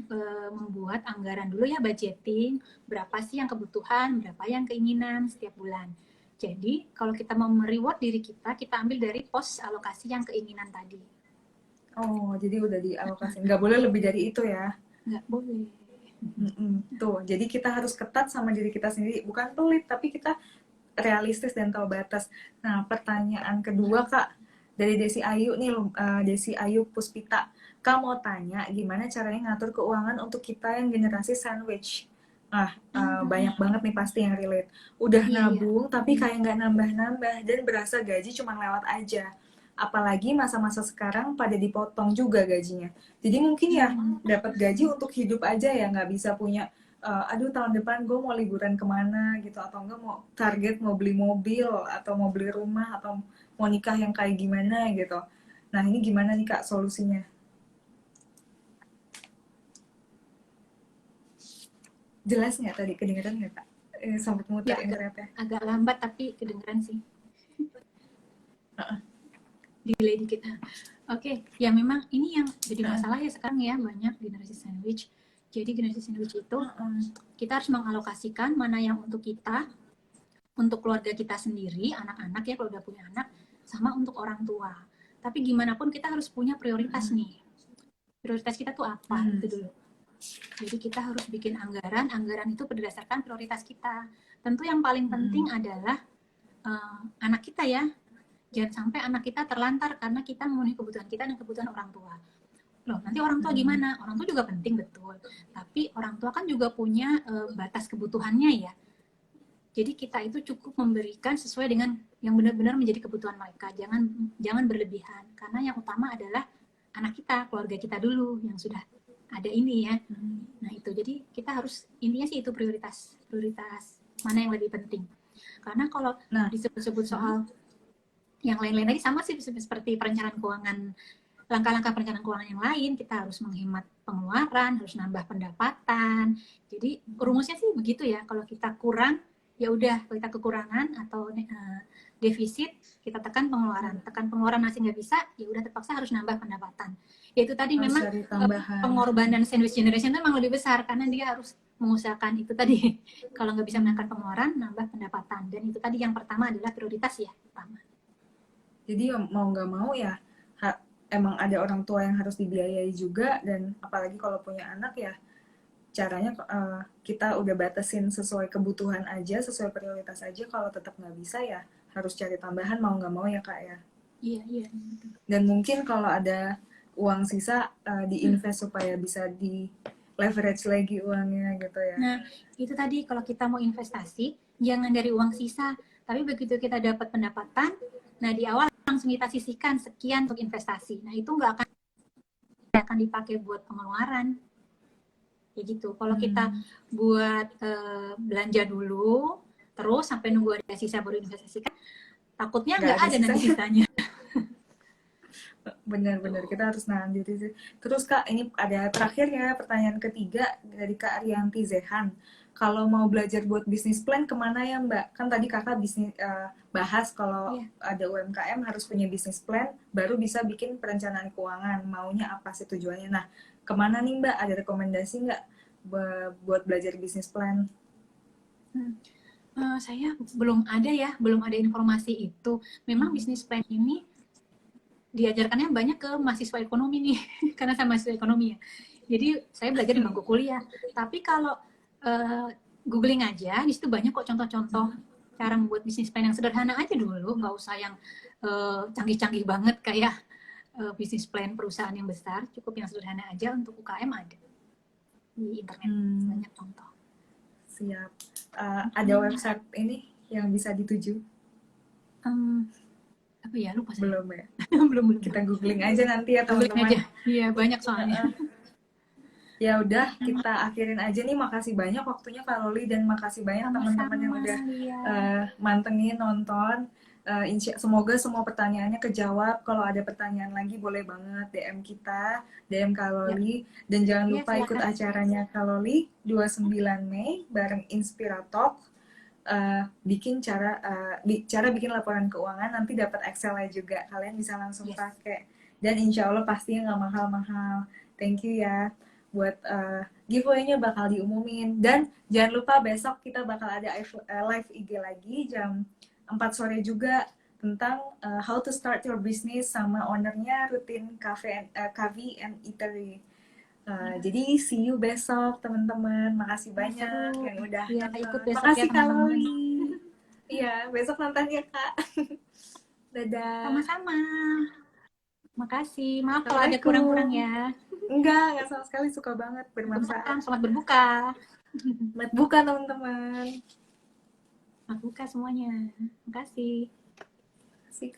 [SPEAKER 2] membuat anggaran dulu ya, budgeting. Berapa sih yang kebutuhan, berapa yang keinginan setiap bulan. Jadi, kalau kita mau mereward diri kita, kita ambil dari pos alokasi yang keinginan tadi.
[SPEAKER 1] Oh, jadi udah dialokasi. Nggak boleh lebih dari itu ya?
[SPEAKER 2] Nggak boleh.
[SPEAKER 1] Tuh, jadi kita harus ketat sama diri kita sendiri. Bukan pelit, tapi kita realistis dan tahu batas. Nah, pertanyaan kedua Kak, dari Desi Ayu nih, Desi Ayu Puspita. Kak mau tanya, gimana caranya ngatur keuangan untuk kita yang generasi sandwich? Banyak banget nih pasti yang relate. Udah
[SPEAKER 2] Iya, iya.
[SPEAKER 1] nabung tapi kayak nggak nambah-nambah dan berasa gaji cuma lewat aja. Apalagi masa-masa sekarang pada dipotong juga gajinya. Jadi mungkin ya dapat gaji untuk hidup aja ya, nggak bisa punya aduh tahun depan gue mau liburan kemana gitu, atau enggak mau target mau beli mobil atau mau beli rumah atau mau nikah yang kayak gimana gitu. Nah ini gimana nih Kak solusinya? Jelas nggak tadi, kedengeran nggak Kak? Sampai muter
[SPEAKER 2] Ya
[SPEAKER 1] internetnya.
[SPEAKER 2] agak lambat tapi kedengeran sih. Delay dikit. Oke, ya memang ini yang jadi masalah ya sekarang ya, banyak generasi sandwich. Jadi generasi sandwich itu kita harus mengalokasikan mana yang untuk kita, untuk keluarga kita sendiri, anak-anak ya kalau udah punya anak, sama untuk orang tua. Tapi gimana pun kita harus punya prioritas nih. Prioritas kita tuh apa itu dulu. Jadi kita harus bikin anggaran itu berdasarkan prioritas kita. Tentu yang paling penting adalah anak kita ya. Jangan sampai anak kita terlantar karena kita memenuhi kebutuhan kita dan kebutuhan orang tua. Loh, nanti orang tua gimana? Orang tua juga penting, betul. Tapi orang tua kan juga punya batas kebutuhannya ya. Jadi kita itu cukup memberikan sesuai dengan yang benar-benar menjadi kebutuhan mereka. Jangan berlebihan. Karena yang utama adalah anak kita, keluarga kita dulu yang sudah ada ini ya. Nah itu, jadi kita harus, intinya sih itu prioritas mana yang lebih penting. Karena kalau disebut-sebut soal yang lain-lain tadi sama sih seperti perencanaan keuangan, langkah-langkah perencanaan keuangan yang lain, kita harus menghemat pengeluaran, harus nambah pendapatan. Jadi rumusnya sih begitu ya, kalau kita kurang, ya udah, kalau kita kekurangan atau defisit, kita tekan pengeluaran masih nggak bisa, ya udah terpaksa harus nambah pendapatan. Ya itu tadi memang pengorbanan sandwich generation itu memang lebih besar, karena dia harus mengusahakan itu tadi. Kalau nggak bisa menekan pengeluaran, nambah pendapatan. Dan itu tadi yang pertama adalah prioritas ya, pertama.
[SPEAKER 1] Jadi mau nggak mau ya emang ada orang tua yang harus dibiayai juga, dan apalagi kalau punya anak ya caranya kita udah batasin sesuai kebutuhan aja, sesuai prioritas aja. Kalau tetap nggak bisa ya harus cari tambahan mau nggak mau ya Kak ya.
[SPEAKER 2] Iya.
[SPEAKER 1] Dan mungkin kalau ada uang sisa diinvest supaya bisa di leverage lagi uangnya gitu ya.
[SPEAKER 2] Nah itu tadi, kalau kita mau investasi jangan dari uang sisa, tapi begitu kita dapat pendapatan, nah di awal langsung kita sisihkan sekian untuk investasi. Nah itu nggak akan dipakai buat pengeluaran. Ya gitu. Kalau kita buat belanja dulu, terus sampai nunggu ada sisa baru investasikan, takutnya nggak ada nanti sisanya.
[SPEAKER 1] Benar-benar kita harus nahan diri sih. Terus Kak, ini ada terakhir ya, pertanyaan ketiga dari Kak Arianti Zehan. Kalau mau belajar buat bisnis plan kemana ya Mbak? Kan tadi Kakak bahas kalau ada UMKM harus punya bisnis plan, baru bisa bikin perencanaan keuangan. Maunya apa sih tujuannya? Nah, kemana nih Mbak? Ada rekomendasi nggak buat belajar bisnis plan?
[SPEAKER 2] Saya belum ada informasi itu. Memang bisnis plan ini diajarkannya banyak ke mahasiswa ekonomi nih, karena saya mahasiswa ekonomi ya. Jadi saya belajar di bangku kuliah. Tapi kalau googling aja, di situ banyak kok contoh-contoh cara membuat bisnis plan yang sederhana aja dulu, nggak usah yang canggih-canggih banget kayak bisnis plan perusahaan yang besar, cukup yang sederhana aja untuk UKM ada di internet, banyak contoh.
[SPEAKER 1] Siap. Ada website ini yang bisa dituju?
[SPEAKER 2] Apa ya, lupa saya.
[SPEAKER 1] Belum ya?
[SPEAKER 2] belum.
[SPEAKER 1] Kita googling aja nanti ya teman-teman.
[SPEAKER 2] Iya, banyak soalnya.
[SPEAKER 1] Ya udah, kita akhirin aja nih. Makasih banyak waktunya Kak Loli, dan makasih banyak teman-teman yang udah mantengin nonton. Semoga semua pertanyaannya kejawab. Kalau ada pertanyaan lagi boleh banget DM kita, DM Kak Loli. Dan jangan lupa ikut acaranya Kak Loli 29 Mei bareng Inspiratalk. Bikin cara bikin laporan keuangan, nanti dapat Excel-nya juga, kalian bisa langsung pakai, dan insya Allah pastinya nggak mahal-mahal. Thank you ya. Buat giveaway-nya bakal diumumin, dan jangan lupa besok kita bakal ada live IG lagi jam 4 sore juga tentang how to start your business sama ownernya Rutin Cafe and Eatery. Jadi see you besok teman-teman. Makasih banyak yang udah
[SPEAKER 2] ikut besok.
[SPEAKER 1] Makasih Kak Loli. Iya, besok nonton ya Kak. Dadah.
[SPEAKER 2] Sama-sama. Makasih. Maaf kalau ada kurang-kurang ya.
[SPEAKER 1] Enggak sama sekali, suka banget, bermanfaat.
[SPEAKER 2] Selamat berbuka.
[SPEAKER 1] Mat buka teman-teman.
[SPEAKER 2] Aku buka semuanya. Makasih.
[SPEAKER 1] Asik.